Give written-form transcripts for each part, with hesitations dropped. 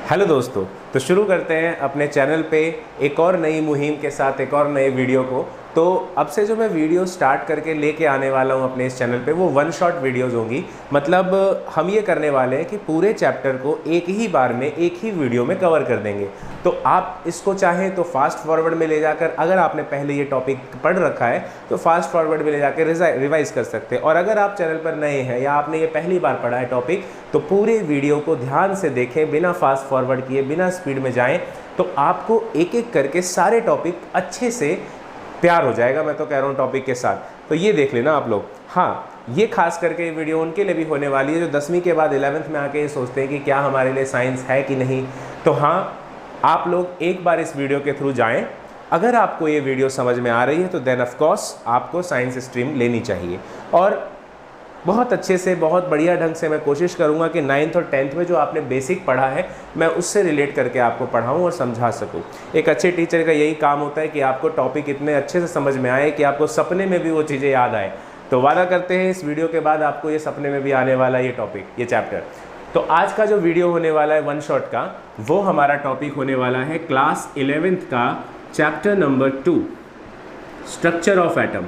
Hello दोस्तों, तो शुरू करते हैं अपने चैनल पे एक और नई मुहिम के साथ एक और नए वीडियो को। तो अब से जो मैं वीडियो स्टार्ट करके लेके आने वाला हूँ अपने इस चैनल पे वो वन शॉट वीडियोज़ होंगी। मतलब हम ये करने वाले हैं कि पूरे चैप्टर को एक ही बार में एक ही वीडियो में कवर कर देंगे। तो आप इसको चाहें तो फास्ट फॉरवर्ड में ले जाकर, अगर आपने पहले ये टॉपिक पढ़ रखा है तो फास्ट फॉरवर्ड में ले जाकर रिवाइज कर सकते हैं। और अगर आप चैनल पर नए हैं या आपने ये पहली बार पढ़ा है टॉपिक, तो पूरे वीडियो को ध्यान से देखें, बिना फास्ट फॉरवर्ड किए, बिना स्पीड में जाएं, तो आपको एक एक करके सारे टॉपिक अच्छे से प्यार हो जाएगा। मैं तो कह रहा हूँ टॉपिक के साथ। तो ये देख लेना आप लोग। हाँ, ये खास करके ये वीडियो उनके लिए भी होने वाली है जो 10वीं के बाद 11th में आके ये सोचते हैं कि क्या हमारे लिए साइंस है कि नहीं। तो हाँ, आप लोग एक बार इस वीडियो के थ्रू जाएं। अगर आपको ये वीडियो समझ में आ रही है तो देन ऑफ कोर्स आपको साइंस स्ट्रीम लेनी चाहिए। और बहुत अच्छे से, बहुत बढ़िया ढंग से मैं कोशिश करूंगा कि 9th और 10th में जो आपने बेसिक पढ़ा है मैं उससे रिलेट करके आपको पढ़ाऊं और समझा सकूं। एक अच्छे टीचर का यही काम होता है कि आपको टॉपिक इतने अच्छे से समझ में आए कि आपको सपने में भी वो चीज़ें याद आए। तो वादा करते हैं इस वीडियो के बाद आपको ये सपने में भी आने वाला ये टॉपिक, ये चैप्टर। तो आज का जो वीडियो होने वाला है वन शॉट का, वो हमारा टॉपिक होने वाला है क्लास 11th का chapter number 2, structure of atom.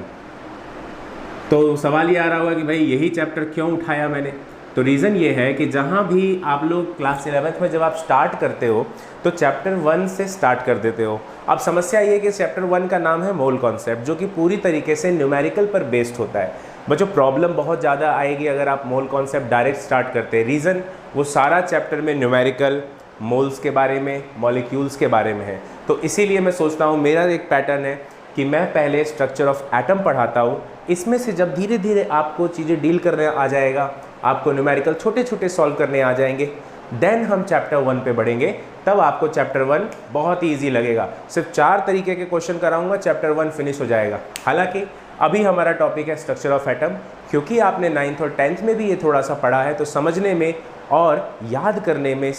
तो सवाल ये आ रहा होगा कि भाई यही चैप्टर क्यों उठाया मैंने। तो रीज़न ये है कि जहाँ भी आप लोग क्लास 11th में जब आप स्टार्ट करते हो तो चैप्टर 1 से स्टार्ट कर देते हो। अब समस्या ये है कि चैप्टर 1 का नाम है मोल कॉन्सेप्ट, जो कि पूरी तरीके से न्यूमेरिकल पर बेस्ड होता है। बच्चों, प्रॉब्लम बहुत ज़्यादा आएगी अगर आप मोल कॉन्सेप्ट डायरेक्ट स्टार्ट करते हैं। रीज़न, वो सारा चैप्टर में न्यूमेरिकल, मोल्स के बारे में, मॉलिक्यूल्स के बारे में है। तो इसीलिए मैं सोचता हूँ, मेरा एक पैटर्न है कि मैं पहले स्ट्रक्चर ऑफ एटम पढ़ाता हूँ। इसमें से जब धीरे धीरे आपको चीज़ें डील करने आ जाएगा, आपको न्यूमेरिकल छोटे छोटे सॉल्व करने आ जाएंगे, देन हम चैप्टर 1 पे बढ़ेंगे। तब आपको चैप्टर 1 बहुत ही ईजी लगेगा। सिर्फ 4 तरीके के क्वेश्चन कराऊंगा, चैप्टर 1 फिनिश हो जाएगा। हालांकि अभी हमारा टॉपिक है स्ट्रक्चर ऑफ एटम। क्योंकि आपने 9th और 10th में भी ये थोड़ा सा पढ़ा है, तो समझने में और याद करने में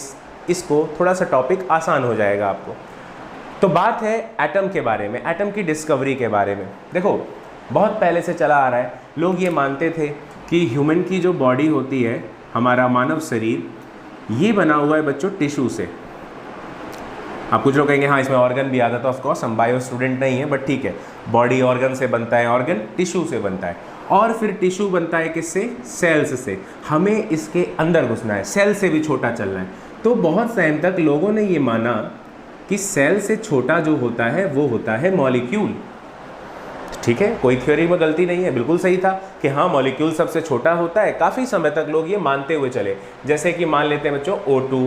इसको थोड़ा सा टॉपिक आसान हो जाएगा आपको। तो बात है एटम के बारे में, एटम की डिस्कवरी के बारे में। देखो, बहुत पहले से चला आ रहा है, लोग ये मानते थे कि ह्यूमन की जो बॉडी होती है, हमारा मानव शरीर, ये बना हुआ है बच्चों टिश्यू से। आप कुछ लोग कहेंगे हाँ इसमें ऑर्गन भी आता है, तो ऑफकोर्स हम बायो स्टूडेंट नहीं है, बट ठीक है, बॉडी ऑर्गन से बनता है, ऑर्गन टिश्यू से बनता है। और फिर टिश्यू बनता है किससे? सेल्स से। हमें इसके अंदर घुसना है, सेल से भी छोटा चलना है। तो बहुत टाइम तक लोगों ने ये माना कि सेल से छोटा जो होता है वो होता है मॉलिक्यूल। ठीक है, कोई थ्योरी में गलती नहीं है, बिल्कुल सही था कि हाँ मॉलिक्यूल सबसे छोटा होता है। काफ़ी समय तक लोग ये मानते हुए चले। जैसे कि मान लेते हैं बच्चों O2,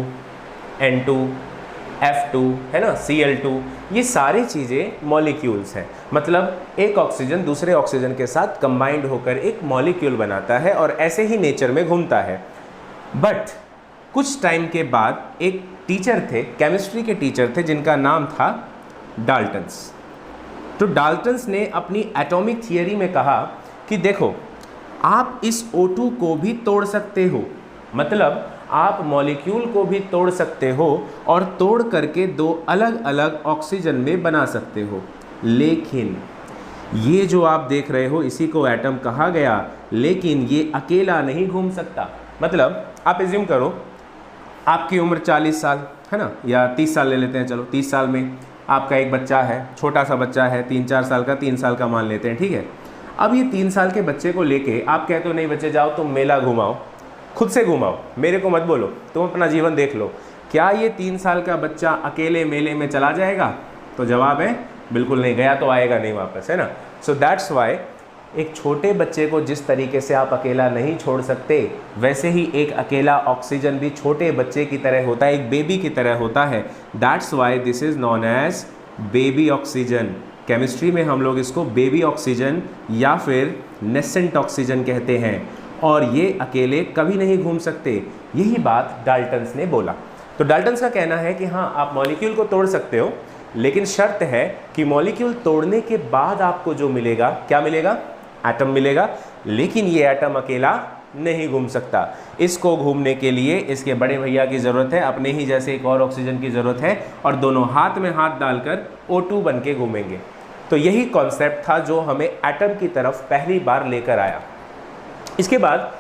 N2, F2, है ना, Cl2, ये सारी चीज़ें मॉलिक्यूल्स हैं। मतलब एक ऑक्सीजन दूसरे ऑक्सीजन के साथ कंबाइंड होकर एक मॉलिक्यूल बनाता है और ऐसे ही नेचर में घूमता है। बट कुछ टाइम के बाद एक टीचर थे, केमिस्ट्री के टीचर थे, जिनका नाम था डाल्टन्स। तो डाल्टन्स ने अपनी एटॉमिक थियरी में कहा कि देखो, आप इस O2 को भी तोड़ सकते हो, मतलब आप मॉलिक्यूल को भी तोड़ सकते हो और तोड़ करके 2 अलग अलग ऑक्सीजन में बना सकते हो। लेकिन ये जो आप देख रहे हो इसी को एटम कहा गया, लेकिन ये अकेला नहीं घूम सकता। मतलब आप एज्यूम करो आपकी उम्र 40 साल है ना, या 30 साल ले लेते हैं, चलो 30 साल में आपका एक बच्चा है, छोटा सा बच्चा है, 3-4 साल का, 3 साल का मान लेते हैं, ठीक है। अब ये 3 साल के बच्चे को लेके आप कहते हो नहीं बच्चे जाओ तुम मेला घुमाओ, खुद से घुमाओ, मेरे को मत बोलो, तुम अपना जीवन देख लो। क्या ये 3 साल का बच्चा अकेले मेले में चला जाएगा? तो जवाब है बिल्कुल नहीं, गया तो आएगा नहीं वापस, है ना। सो दैट्स वाई एक छोटे बच्चे को जिस तरीके से आप अकेला नहीं छोड़ सकते, वैसे ही एक अकेला ऑक्सीजन भी छोटे बच्चे की तरह होता है, एक बेबी की तरह होता है। That's why this is known as baby oxygen. Chemistry में हम लोग इसको बेबी ऑक्सीजन या फिर नेसेंट ऑक्सीजन कहते हैं। और ये अकेले कभी नहीं घूम सकते। यही बात डाल्टन्स ने बोला। तो डाल्टन्स का कहना है कि हाँ आप मॉलिक्यूल को तोड़ सकते हो, लेकिन शर्त है कि मॉलिक्यूल तोड़ने के बाद आपको जो मिलेगा, क्या मिलेगा? एटम मिलेगा। लेकिन ये एटम अकेला नहीं घूम सकता, इसको घूमने के लिए इसके बड़े भैया की ज़रूरत है, अपने ही जैसे एक और ऑक्सीजन की ज़रूरत है, और दोनों हाथ में हाथ डालकर O2 बन के घूमेंगे। तो यही कॉन्सेप्ट था जो हमें एटम की तरफ पहली बार लेकर आया। इसके बाद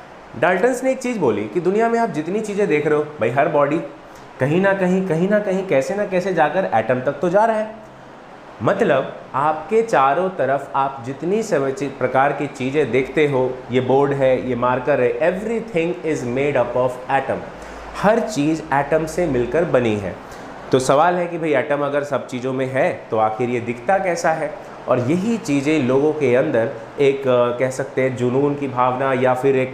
डाल्टन्स ने एक चीज़ बोली कि दुनिया में आप जितनी चीज़ें देख रहे हो भाई, हर बॉडी कहीं ना कहीं कैसे ना कैसे जाकर एटम तक तो जा रहा है। मतलब आपके चारों तरफ आप जितनी प्रकार की चीज़ें देखते हो, ये बोर्ड है, ये मार्कर है, everything is made up of atom. Her cheese atom से मिलकर बनी है। तो सवाल है कि भाई एटम अगर सब चीज़ों में है तो आखिर ये दिखता कैसा है। और यही चीज़ें लोगों के अंदर एक कह सकते हैं जुनून की भावना, या फिर एक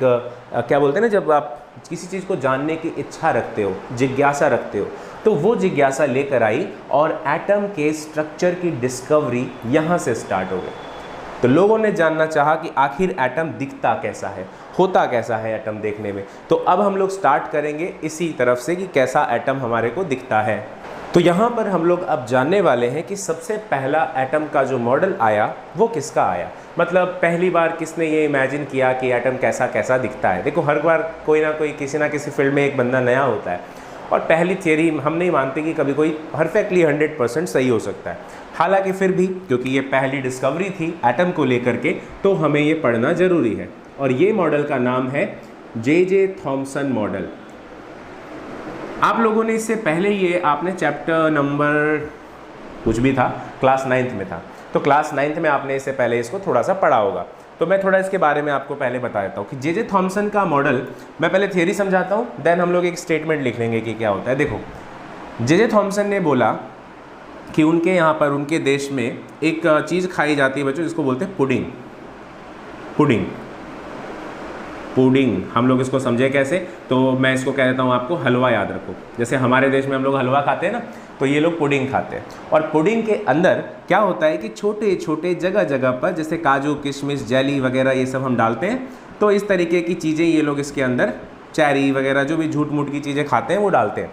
क्या बोलते हैं ना, जब आप किसी चीज़ को जानने की इच्छा रखते हो, जिज्ञासा रखते हो, तो वो जिज्ञासा लेकर आई और एटम के स्ट्रक्चर की डिस्कवरी यहाँ से स्टार्ट हो गई। तो लोगों ने जानना चाहा कि आखिर एटम दिखता कैसा है, होता कैसा है एटम देखने में। तो अब हम लोग स्टार्ट करेंगे इसी तरफ से कि कैसा एटम हमारे को दिखता है। तो यहाँ पर हम लोग अब जानने वाले हैं कि सबसे पहला एटम का जो मॉडल आया वो किसका आया। मतलब पहली बार किसने ये इमेजिन किया कि एटम कैसा कैसा दिखता है। देखो, हर बार कोई ना कोई किसी ना किसी फील्ड में एक बंदा नया होता है, और पहली थियरी हम नहीं मानते कि कभी कोई परफेक्टली 100% सही हो सकता है। हालांकि फिर भी क्योंकि ये पहली डिस्कवरी थी एटम को लेकर के, तो हमें ये पढ़ना ज़रूरी है। और ये मॉडल का नाम है जे थॉमसन मॉडल। आप लोगों ने इससे पहले ये आपने चैप्टर नंबर कुछ भी था, क्लास 9th में था, तो क्लास 9th में आपने इससे पहले इसको थोड़ा सा पढ़ा होगा। तो मैं थोड़ा इसके बारे में आपको पहले बता देता हूँ कि जे थॉमसन का मॉडल, मैं पहले थियरी समझाता हूँ, देन हम लोग एक स्टेटमेंट लिख लेंगे कि क्या होता है। देखो, जे थॉमसन ने बोला कि उनके यहाँ पर, उनके देश में एक चीज़ खाई जाती है बच्चों, जिसको बोलते हैं पुडिंग। पुडिंग पुडिंग हम लोग इसको समझे कैसे, तो मैं इसको कह देता हूँ आपको हलवा। याद रखो, जैसे हमारे देश में हम लोग हलवा खाते हैं ना, तो ये लोग पुडिंग खाते हैं। और पुडिंग के अंदर क्या होता है कि छोटे छोटे जगह जगह पर जैसे काजू, किशमिश, जेली वगैरह ये सब हम डालते हैं। तो इस तरीके की चीज़ें ये लोग इसके अंदर, चेरी वगैरह जो भी झूठ मूठ की चीज़ें खाते हैं वो डालते हैं।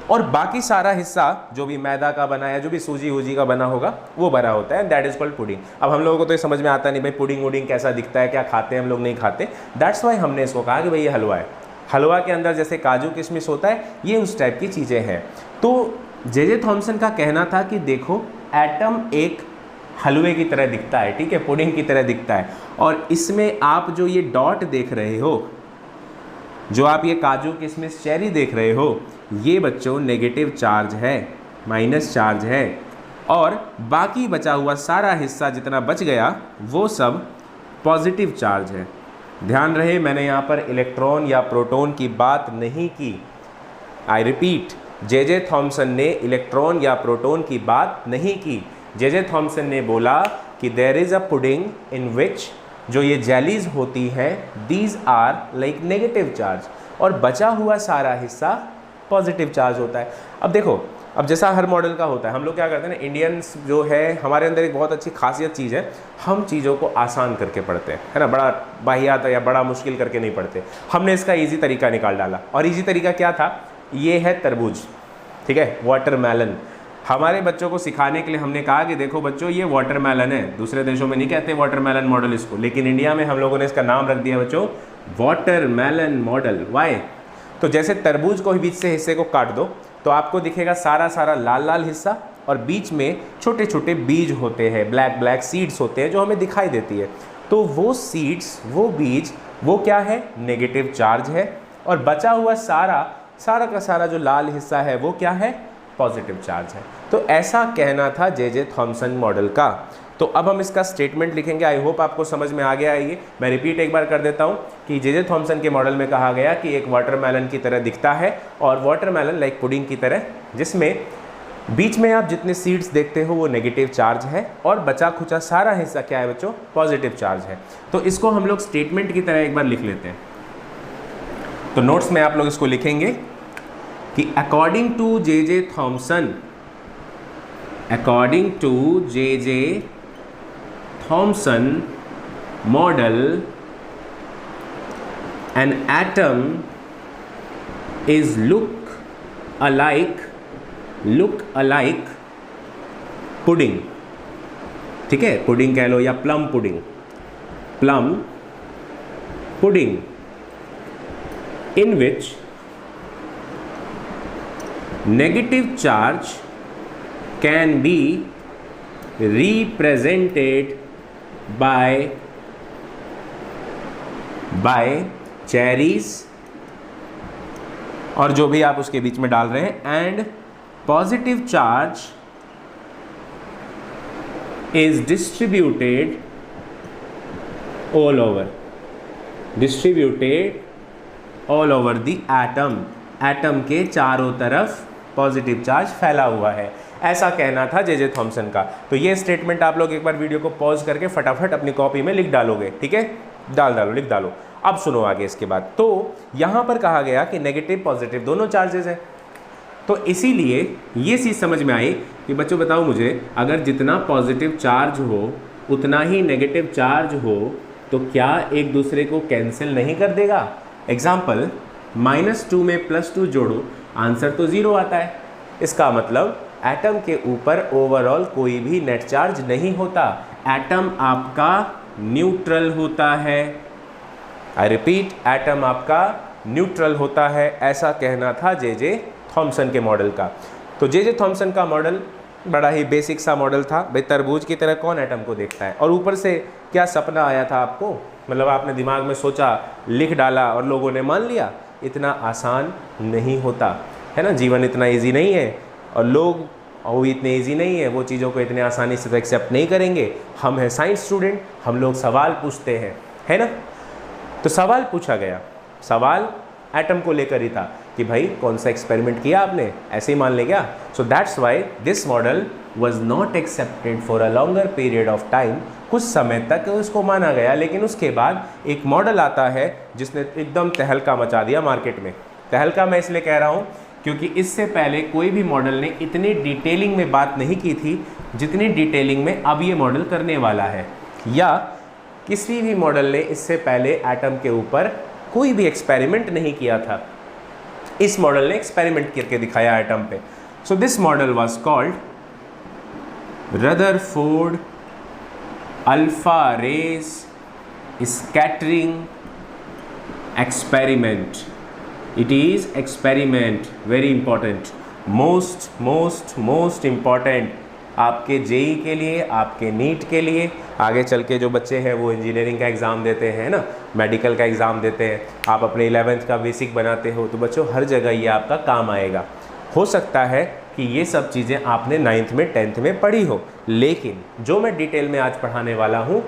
और बाकी सारा हिस्सा जो भी मैदा का बना है, जो भी सूजी वूजी का बना होगा, वो बना होता है, दैट इज़ कॉल्ड पुडिंग। अब हम लोगों को तो ये समझ में आता नहीं भाई पुडिंग वुडिंग कैसा दिखता है, क्या खाते हैं हम लोग, नहीं खाते। दैट्स वाई हमने इसको कहा कि भाई ये हलवा है। हलवा के अंदर जैसे काजू किशमिश होता है, ये उस टाइप की चीज़ें हैं। तो जे थॉमसन का कहना था कि देखो, एटम एक हलवे की तरह दिखता है, ठीक है, पुडिंग की तरह दिखता है। और इसमें आप जो ये डॉट देख रहे हो, जो आप ये काजू किशमिश चेरी देख रहे हो, ये बच्चों नेगेटिव चार्ज है, माइनस चार्ज है। और बाकी बचा हुआ सारा हिस्सा जितना बच गया वो सब पॉजिटिव चार्ज है। ध्यान रहे, मैंने यहाँ पर इलेक्ट्रॉन या प्रोटॉन की बात नहीं की। आई रिपीट, जे थॉमसन ने इलेक्ट्रॉन या प्रोटॉन की बात नहीं की। जे थॉमसन ने बोला कि there is a pudding in which, जो ये जेलीज होती हैं, these are like negative charge, और बचा हुआ सारा हिस्सा पॉजिटिव चार्ज होता है। अब देखो, अब जैसा हर मॉडल का होता है, हम लोग क्या करते हैं ना, इंडियंस जो है, हमारे अंदर एक बहुत अच्छी खासियत चीज़ है, हम चीज़ों को आसान करके पढ़ते हैं, है ना, बड़ा बाहियात या बड़ा मुश्किल करके नहीं पढ़ते। हमने इसका ईजी तरीका निकाल डाला, और ईजी तरीका क्या था, ये है तरबूज, ठीक है, वाटरमेलन। हमारे बच्चों को सिखाने के लिए हमने कहा कि देखो बच्चों, ये वाटरमेलन है। दूसरे देशों में नहीं कहते वाटरमेलन मॉडल इसको, लेकिन इंडिया में हम लोगों ने इसका नाम रख दिया बच्चों वाटरमेलन मॉडल। वाई? तो जैसे तरबूज को बीच से हिस्से को काट दो तो आपको दिखेगा सारा सारा लाल लाल हिस्सा, और बीच में छोटे छोटे बीज होते हैं, ब्लैक ब्लैक सीड्स होते हैं जो हमें दिखाई देती है। तो वो सीड्स, वो बीज, वो क्या है, नेगेटिव चार्ज है। और बचा हुआ सारा का सारा जो लाल हिस्सा है वो क्या है, पॉजिटिव चार्ज है। तो ऐसा कहना था जे थॉमसन मॉडल का। तो अब हम इसका स्टेटमेंट लिखेंगे। आई होप आपको समझ में आ गया है ये। मैं रिपीट एक बार कर देता हूँ कि जे थॉमसन के मॉडल में कहा गया कि एक वाटरमेलन की तरह दिखता है, और वाटरमेलन लाइक पुडिंग की तरह, जिसमें बीच में आप जितने सीड्स देखते हो वो नेगेटिव चार्ज है, और बचा खुचा सारा हिस्सा क्या है बच्चों, पॉजिटिव चार्ज है। तो इसको हम लोग स्टेटमेंट की तरह एक बार लिख लेते हैं। तो नोट्स में आप लोग इसको लिखेंगे कि according to J Thomson, according to J.J. Thomson model, an atom is look alike pudding, ठीक है, पुडिंग कह लो या plum pudding, in which negative charge can be represented by by cherries, और जो भी आप उसके बीच में डाल रहे हैं, and positive charge is distributed all over, distributed all over the atom, atom के चारों तरफ पॉजिटिव चार्ज फैला हुआ है, ऐसा कहना था जे थॉमसन का। तो ये स्टेटमेंट आप लोग एक बार वीडियो को पॉज करके फटाफट अपनी कॉपी में लिख डालोगे, ठीक है, डालो लिख डालो। अब सुनो आगे इसके बाद, तो यहाँ पर कहा गया कि नेगेटिव पॉजिटिव दोनों चार्जेस हैं, तो इसीलिए ये चीज़ समझ में आई कि बच्चों बताओ मुझे, अगर जितना पॉजिटिव चार्ज हो उतना ही नेगेटिव चार्ज हो तो क्या एक दूसरे को कैंसिल नहीं कर देगा? एग्जाम्पल, -2 में +2 जोड़ो, आंसर तो 0 आता है। इसका मतलब एटम के ऊपर ओवरऑल कोई भी नेट चार्ज नहीं होता, एटम आपका न्यूट्रल होता है। आई रिपीट, एटम आपका न्यूट्रल होता है, ऐसा कहना था जे थॉमसन के मॉडल का। तो जे थॉमसन का मॉडल बड़ा ही बेसिक सा मॉडल था। भाई तरबूज की तरह कौन एटम को देखता है, और ऊपर से क्या सपना आया था आपको, मतलब आपने दिमाग में सोचा, लिख डाला और लोगों ने मान लिया। इतना आसान नहीं होता है ना, जीवन इतना इजी नहीं है, और लोग वो इतने इजी नहीं है, वो चीज़ों को इतने आसानी से तो एक्सेप्ट नहीं करेंगे। हम हैं साइंस स्टूडेंट, हम लोग सवाल पूछते हैं, है ना। तो सवाल पूछा गया, सवाल एटम को लेकर ही था कि भाई कौन सा एक्सपेरिमेंट किया आपने, ऐसे ही मान ले क्या। So that's why this model was not accepted for a longer period of time. कुछ समय तक उसको माना गया, लेकिन उसके बाद एक मॉडल आता है जिसने एकदम तहलका मचा दिया मार्केट में। तहलका मैं इसलिए कह रहा हूँ क्योंकि इससे पहले कोई भी मॉडल ने इतनी डिटेलिंग में बात नहीं की थी जितनी डिटेलिंग में अब ये मॉडल करने वाला है, या किसी भी मॉडल ने इससे पहले एटम के ऊपर कोई भी एक्सपेरिमेंट नहीं किया था। इस मॉडल ने एक्सपेरिमेंट करके दिखाया एटम पे। So this model was called Rutherford alpha rays scattering experiment. It is experiment, very important, most important आपके जेई के लिए, आपके नीट के लिए। आगे चल के जो बच्चे हैं वो इंजीनियरिंग का एग्ज़ाम देते हैं ना, मेडिकल का एग्ज़ाम देते हैं, आप अपने 11th का बेसिक बनाते हो, तो बच्चों हर जगह ये आपका काम आएगा। हो सकता है कि ये सब चीज़ें आपने 9th में 10th में पढ़ी हो, लेकिन जो मैं डिटेल में आज पढ़ाने वाला हूँ,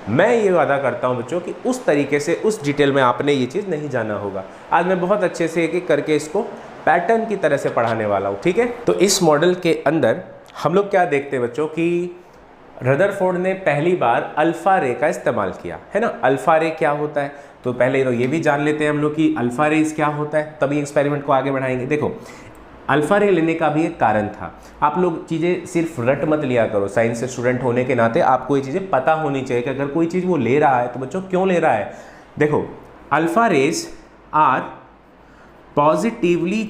मैं ये वादा करता हूँ बच्चों कि उस तरीके से, उस डिटेल में आपने ये चीज़ नहीं जाना होगा। आज मैं बहुत अच्छे से एक एक करके इसको पैटर्न की तरह से पढ़ाने वाला हूँ, ठीक है। तो इस मॉडल के अंदर हम लोग क्या देखते हैं बच्चों कि रदरफोर्ड ने पहली बार अल्फ़ा रे का इस्तेमाल किया, है ना। अल्फ़ा रे क्या होता है, तो पहले तो ये भी जान लेते हैं हम लोग कि अल्फ़ा रेज क्या होता है, तभी एक्सपेरिमेंट को आगे बढ़ाएंगे। देखो, अल्फ़ा रे लेने का भी एक कारण था। आप लोग चीज़ें सिर्फ रट मत लिया करो, साइंस से स्टूडेंट होने के नाते आपको ये चीज़ें पता होनी चाहिए कि अगर कोई चीज़ वो ले रहा है तो बच्चों क्यों ले रहा है। देखो, alpha rays are positively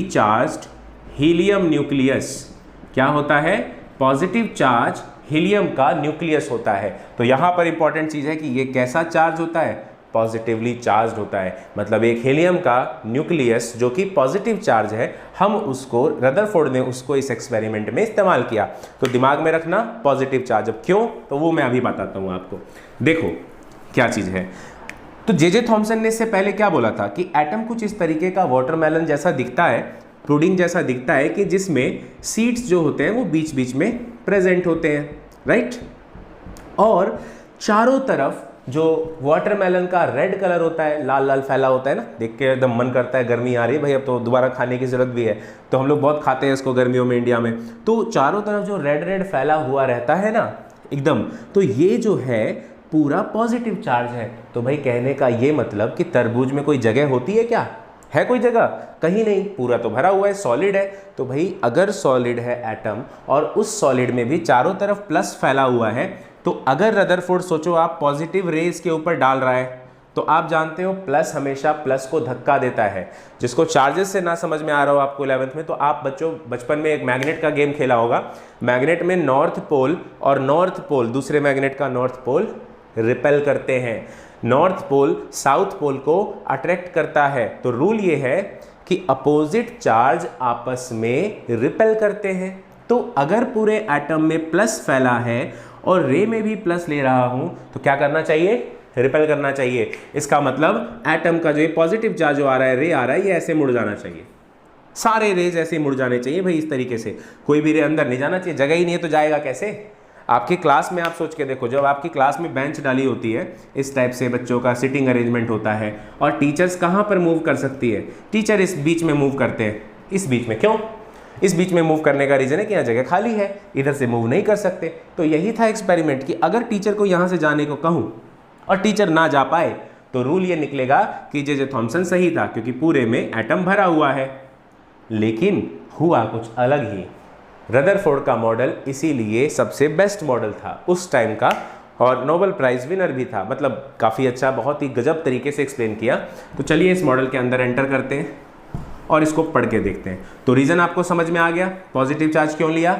charged helium nucleus. क्या होता है? पॉजिटिव चार्ज हीलियम का न्यूक्लियस होता है। तो यहाँ पर इंपॉर्टेंट चीज़ है कि ये कैसा चार्ज होता है? पॉजिटिवली चार्ज होता है। मतलब एक हीलियम का न्यूक्लियस जो कि पॉजिटिव चार्ज है, हम उसको, रदरफोर्ड ने उसको इस एक्सपेरिमेंट में इस्तेमाल किया। तो दिमाग में रखना पॉजिटिव चार्ज। अब क्यों, तो वो मैं अभी बताता हूँ आपको। देखो क्या चीज़ है। तो जे थॉमसन ने इससे पहले क्या बोला था कि एटम कुछ इस तरीके का वाटरमेलन जैसा दिखता है, पुडिंग जैसा दिखता है, कि जिसमें सीड्स जो होते हैं वो बीच बीच में प्रेजेंट होते हैं, राइट। और चारों तरफ जो वाटरमेलन का रेड कलर होता है, लाल लाल फैला होता है ना, देख के एकदम मन करता है, गर्मी आ रही है भाई, अब तो दोबारा खाने की ज़रूरत भी है, तो हम लोग बहुत खाते हैं इसको गर्मियों में इंडिया में। तो चारों तरफ जो रेड रेड फैला हुआ रहता है ना एकदम, तो ये जो है पूरा पॉजिटिव चार्ज है। तो भाई कहने का ये मतलब कि तरबूज में कोई जगह होती है क्या? है कोई जगह? कहीं नहीं, पूरा तो भरा हुआ है, सॉलिड है। तो भाई अगर सॉलिड है एटम और उस सॉलिड में भी चारों तरफ प्लस फैला हुआ है, तो अगर रदरफोर्ड सोचो आप पॉजिटिव रेज के ऊपर डाल रहा है, तो आप जानते हो प्लस हमेशा प्लस को धक्का देता है। जिसको चार्जेस से ना समझ में आ रहा हो आपको 11th में, तो आप बच्चों बचपन में एक मैग्नेट का गेम खेला होगा। मैग्नेट में नॉर्थ पोल और नॉर्थ पोल, दूसरे मैग्नेट का नॉर्थ पोल रिपेल करते हैं, नॉर्थ पोल साउथ पोल को अट्रैक्ट करता है। तो रूल ये है कि अपोजिट चार्ज आपस में रिपेल करते हैं। तो अगर पूरे एटम में प्लस फैला है और रे में भी प्लस ले रहा हूं तो क्या करना चाहिए, रिपेल करना चाहिए। इसका मतलब एटम का जो पॉजिटिव चार्ज जो आ रहा है, रे आ रहा है, ये ऐसे मुड़ जाना चाहिए। सारे रेज ऐसे मुड़ जाने चाहिए भाई, इस तरीके से। कोई भी रे अंदर नहीं जाना चाहिए, जगह ही नहीं है तो जाएगा कैसे। आपकी क्लास में आप सोच के देखो, जब आपकी क्लास में बेंच डाली होती है, इस टाइप से बच्चों का सिटिंग अरेंजमेंट होता है, और टीचर्स कहाँ पर मूव कर सकती है, टीचर इस बीच में मूव करते हैं। इस बीच में क्यों, इस बीच में मूव करने का रीज़न है कि यहाँ जगह खाली है, इधर से मूव नहीं कर सकते। तो यही था एक्सपेरिमेंट कि अगर टीचर को यहाँ से जाने को कहूँ और टीचर ना जा पाए तो रूल ये निकलेगा कि जे थॉमसन सही था, क्योंकि पूरे में एटम भरा हुआ है। लेकिन हुआ कुछ अलग ही। रदरफोर्ड का मॉडल इसीलिए सबसे बेस्ट मॉडल था उस टाइम का, और नोबेल प्राइज़ विनर भी था। मतलब काफ़ी अच्छा, बहुत ही गजब तरीके से एक्सप्लेन किया। तो चलिए इस मॉडल के अंदर एंटर करते हैं और इसको पढ़ के देखते हैं। तो रीज़न आपको समझ में आ गया, पॉजिटिव चार्ज क्यों लिया।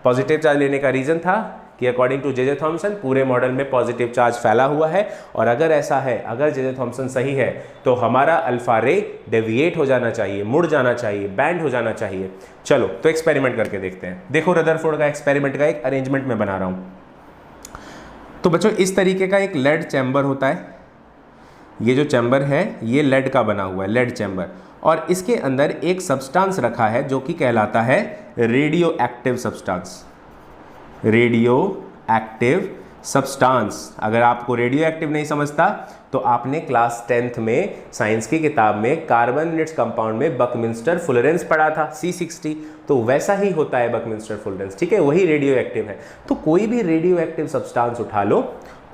पॉजिटिव चार्ज लेने का रीज़न था कि अकॉर्डिंग टू जे थॉमसन पूरे मॉडल में पॉजिटिव चार्ज फैला हुआ है, और अगर ऐसा है, अगर जे थॉमसन सही है तो हमारा अल्फा रे डेविएट हो जाना चाहिए, मुड़ जाना चाहिए, बैंड हो जाना चाहिए। चलो तो एक्सपेरिमेंट करके देखते हैं। देखो रदरफोर्ड का एक्सपेरिमेंट का एक अरेंजमेंट में बना रहा हूँ। तो बच्चों इस तरीके का एक लेड चैम्बर होता है। ये जो चैम्बर है ये लेड का बना हुआ है, लेड चैम्बर, और इसके अंदर एक सब्सटेंस रखा है जो कि कहलाता है radio active substance. Radio active substance, अगर आपको रेडियो एक्टिव नहीं समझता तो आपने क्लास 10th में साइंस की किताब में कार्बोनेट्स कंपाउंड में बकमिंस्टर फुलरेंस पढ़ा था, C60, तो वैसा ही होता है बकमिंस्टर फुलरेंस, ठीक है, वही रेडियो एक्टिव है। तो कोई भी रेडियो एक्टिव सब्सटेंस उठा लो,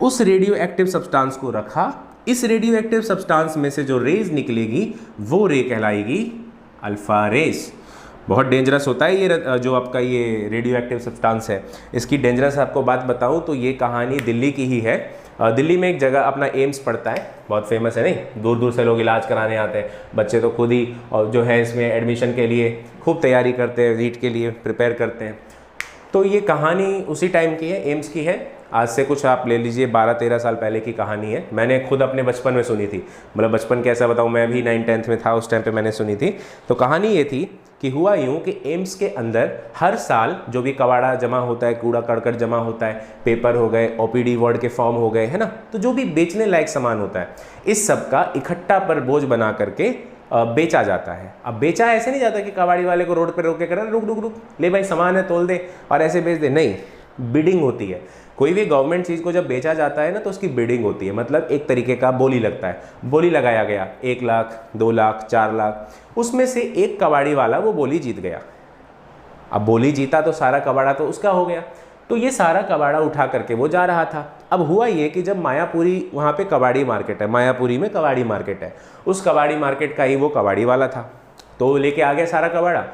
उस रेडियो एक्टिव सब्सटेंस को रखा, इस रेडियो एक्टिव सब्सटेंस में से जो रेज निकलेगी वो रे कहलाएगी अल्फा रेज। बहुत डेंजरस होता है ये जो आपका ये रेडियो एक्टिव सब्सटेंस है। इसकी डेंजरस आपको बात बताऊं तो ये कहानी दिल्ली की ही है। दिल्ली में एक जगह अपना एम्स पड़ता है, बहुत फेमस है, नहीं दूर दूर से लोग इलाज कराने आते हैं, बच्चे तो खुद ही और जो है इसमें एडमिशन के लिए खूब तैयारी करते हैं, नीट के लिए प्रिपेयर करते हैं। तो ये कहानी उसी टाइम की है, एम्स की है, आज से कुछ आप ले लीजिए 12-13 साल पहले की कहानी है। मैंने खुद अपने बचपन में सुनी थी, मतलब बचपन कैसा बताऊँ, मैं भी 9th-10th में था उस टाइम पे मैंने सुनी थी। तो कहानी ये थी कि हुआ यूँ कि एम्स के अंदर हर साल जो भी कबाड़ा जमा होता है, कूड़ा करकट जमा होता है, पेपर हो गए, OPD वार्ड के फॉर्म हो गए, है ना, तो जो भी बेचने लायक सामान होता है, इस सब का इकट्ठा पर बोझ बना करके बेचा जाता है। अब बेचा ऐसे नहीं जाता कि कबाड़ी वाले को रोड पे रोक के कर रुक रुक रुक ले भाई सामान है तोल दे और ऐसे बेच दे, नहीं, बिडिंग होती है। कोई भी गवर्नमेंट चीज़ को जब बेचा जाता है ना तो उसकी बिडिंग होती है, मतलब एक तरीके का बोली लगता है। बोली लगाया गया 1 लाख, 2 लाख, 4 लाख, उसमें से एक कबाड़ी वाला वो बोली जीत गया। अब बोली जीता तो सारा कबाड़ा तो उसका हो गया, तो ये सारा कबाड़ा उठा करके वो जा रहा था। अब हुआ ये कि जब मायापुरी, वहाँ पे कबाड़ी मार्केट है, मायापुरी में कबाड़ी मार्केट है, उस कबाड़ी मार्केट का ही वो कबाड़ी वाला था, तो लेके आ गया सारा कबाड़ा।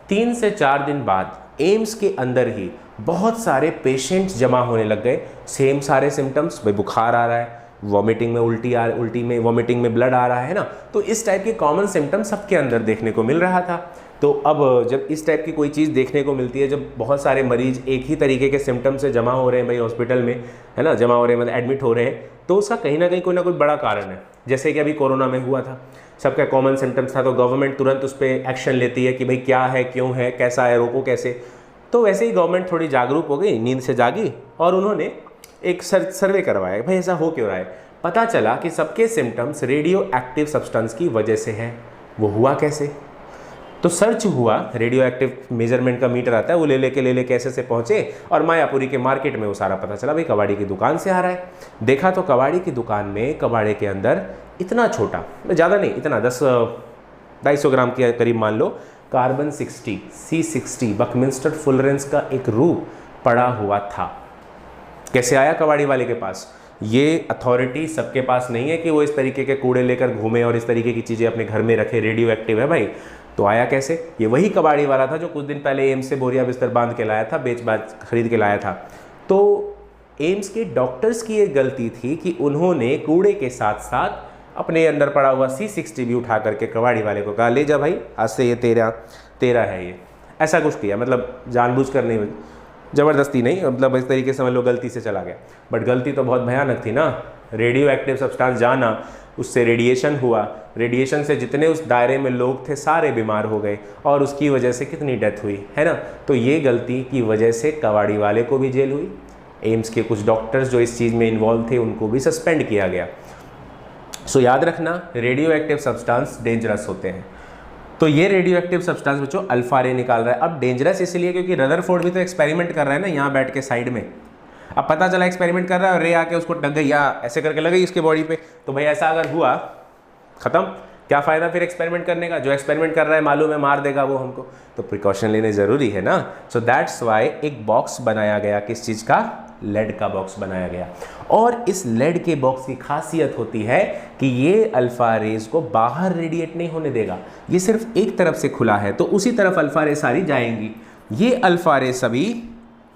3 से 4 दिन बाद एम्स के अंदर ही बहुत सारे पेशेंट्स जमा होने लग गए, सेम सारे सिम्टम्स, भाई बुखार आ रहा है, वॉमिटिंग में उल्टी में वॉमिटिंग में ब्लड आ रहा है ना, तो इस टाइप के कॉमन सिम्टम्स सबके अंदर देखने को मिल रहा था। तो अब जब इस टाइप की कोई चीज़ देखने को मिलती है, जब बहुत सारे मरीज एक ही तरीके के सिम्टम से जमा हो रहे हैं भाई हॉस्पिटल में, है ना, जमा हो रहे हैं मतलब एडमिट हो रहे हैं, तो उसका कहीं ना कहीं कोई ना कोई बड़ा कारण है। जैसे कि अभी कोरोना में हुआ था, सबका कॉमन सिम्टम्स था, तो गवर्नमेंट तुरंत उस पर एक्शन लेती है कि भाई क्या है, क्यों है, कैसा है, रोको कैसे। तो वैसे ही गवर्नमेंट थोड़ी जागरूक हो गई, नींद से जागी, और उन्होंने एक सर्वे करवाया, भाई ऐसा हो क्यों रहा है। पता चला कि सबके सिम्टम्स रेडियो एक्टिव सब्सटेंस की वजह से है। वो हुआ कैसे, तो सर्च हुआ, रेडियो एक्टिव मेजरमेंट का मीटर आता है, वो ले लेके ऐसे पहुँचे और मायापुरी के मार्केट में वो सारा पता चला, भाई कबाड़ी की दुकान से आ रहा है। देखा तो कबाड़ी की दुकान में, कबाड़े के अंदर इतना छोटा, ज़्यादा नहीं, इतना 10-250 ग्राम के करीब मान लो, कार्बन 60 C60 बकमिंस्टर फुलरेंस का एक रूप पड़ा हुआ था। कैसे आया कबाड़ी वाले के पास? ये अथॉरिटी सबके पास नहीं है कि वो इस तरीके के कूड़े लेकर घूमे और इस तरीके की चीज़ें अपने घर में रखे, रेडियो एक्टिव है भाई। तो आया कैसे? ये वही कबाड़ी वाला था जो कुछ दिन पहले एम्स से बोरिया बिस्तर बांध के लाया था, बेच बाच खरीद के लाया था। तो एम्स के डॉक्टर्स की एक गलती थी कि उन्होंने कूड़े के साथ साथ अपने अंदर पड़ा हुआ C60 भी उठा करके कबाड़ी वाले को कहा, ले जा भाई, आज से ये तेरा है। ये ऐसा कुछ किया, मतलब जानबूझ कर नहीं, ज़बरदस्ती नहीं, मतलब इस तरीके से समझ लो गलती से चला गया। बट गलती तो बहुत भयानक थी ना, रेडियो एक्टिव सब्सटेंस जाना, उससे रेडिएशन हुआ, रेडिएशन से जितने उस दायरे में लोग थे सारे बीमार हो गए, और उसकी वजह से कितनी डेथ हुई, है ना। तो ये गलती की वजह से कबाड़ी वाले को भी जेल हुई, एम्स के कुछ डॉक्टर्स जो इस चीज़ में इन्वॉल्व थे उनको भी सस्पेंड किया गया। सो याद रखना, रेडियो एक्टिव सब्सटेंस डेंजरस होते हैं। तो ये रेडियो एक्टिव सब्सटेंस बच्चों अल्फा रे निकाल रहा है। अब डेंजरस इसलिए क्योंकि रदरफोर्ड भी तो एक्सपेरिमेंट कर रहा है ना यहाँ बैठ के साइड में। अब पता चला एक्सपेरिमेंट कर रहा है और रे आके उसको टक गई या ऐसे करके लग गई इसके बॉडी पे, तो भाई ऐसा अगर हुआ खत्म, क्या फ़ायदा फिर एक्सपेरिमेंट करने का। जो एक्सपेरिमेंट कर रहा है मालूम है मार देगा वो हमको, तो प्रिकॉशन लेने ज़रूरी है ना। सो दैट्स वाई एक बॉक्स बनाया गया, किस चीज़ का, लेड का बॉक्स बनाया गया। और इस लेड के बॉक्स की खासियत होती है कि ये अल्फा रेज को बाहर रेडिएट नहीं होने देगा, ये सिर्फ एक तरफ से खुला है तो उसी तरफ अल्फा रे सारी जाएंगी। ये अल्फा रे सभी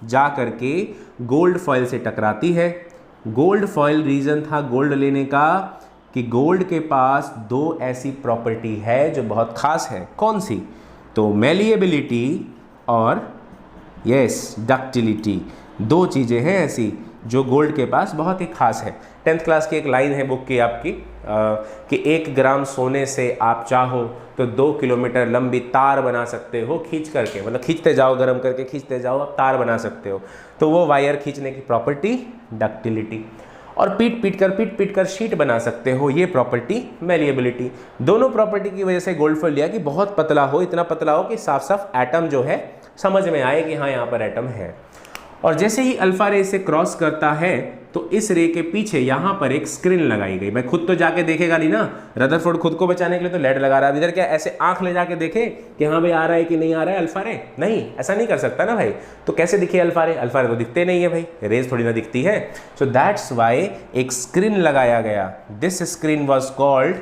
जा करके गोल्ड फॉयल से टकराती है। गोल्ड फॉयल रीज़न था गोल्ड लेने का कि गोल्ड के पास दो ऐसी प्रॉपर्टी है जो बहुत खास है। कौन सी, तो मेलिएबिलिटी और यस डक्टिलिटी, दो चीज़ें हैं ऐसी जो गोल्ड के पास बहुत ही खास है। 10th क्लास की एक लाइन है बुक की आपकी कि 1 ग्राम सोने से आप चाहो तो 2 किलोमीटर लंबी तार बना सकते हो खींच करके, मतलब खींचते जाओ, गर्म करके खींचते जाओ, आप तार बना सकते हो। तो वो वायर खींचने की प्रॉपर्टी डक्टिलिटी, और पीट पीट कर शीट बना सकते हो, ये प्रॉपर्टी मेलिएबिलिटी। दोनों प्रॉपर्टी की वजह से गोल्ड फॉयल लिया कि बहुत पतला हो, इतना पतला हो कि साफ साफ एटम जो है समझ में आए कि हाँ यहाँ पर एटम है। और जैसे ही अल्फा रे से क्रॉस करता है तो इस रे के पीछे यहाँ पर एक स्क्रीन लगाई गई। भाई खुद तो जाके देखेगा नहीं ना, रदरफोर्ड खुद को बचाने के लिए तो लेड लगा रहा है। इधर क्या ऐसे आंख ले जाके देखे कि हाँ भाई आ रहा है कि नहीं आ रहा है अल्फा रे, नहीं, ऐसा नहीं कर सकता ना भाई। तो कैसे दिखे अल्फा रे, अल्फा रे तो दिखते नहीं है भाई, रेज थोड़ी ना दिखती है। सो दैट्स वाई एक स्क्रीन लगाया गया। This screen was called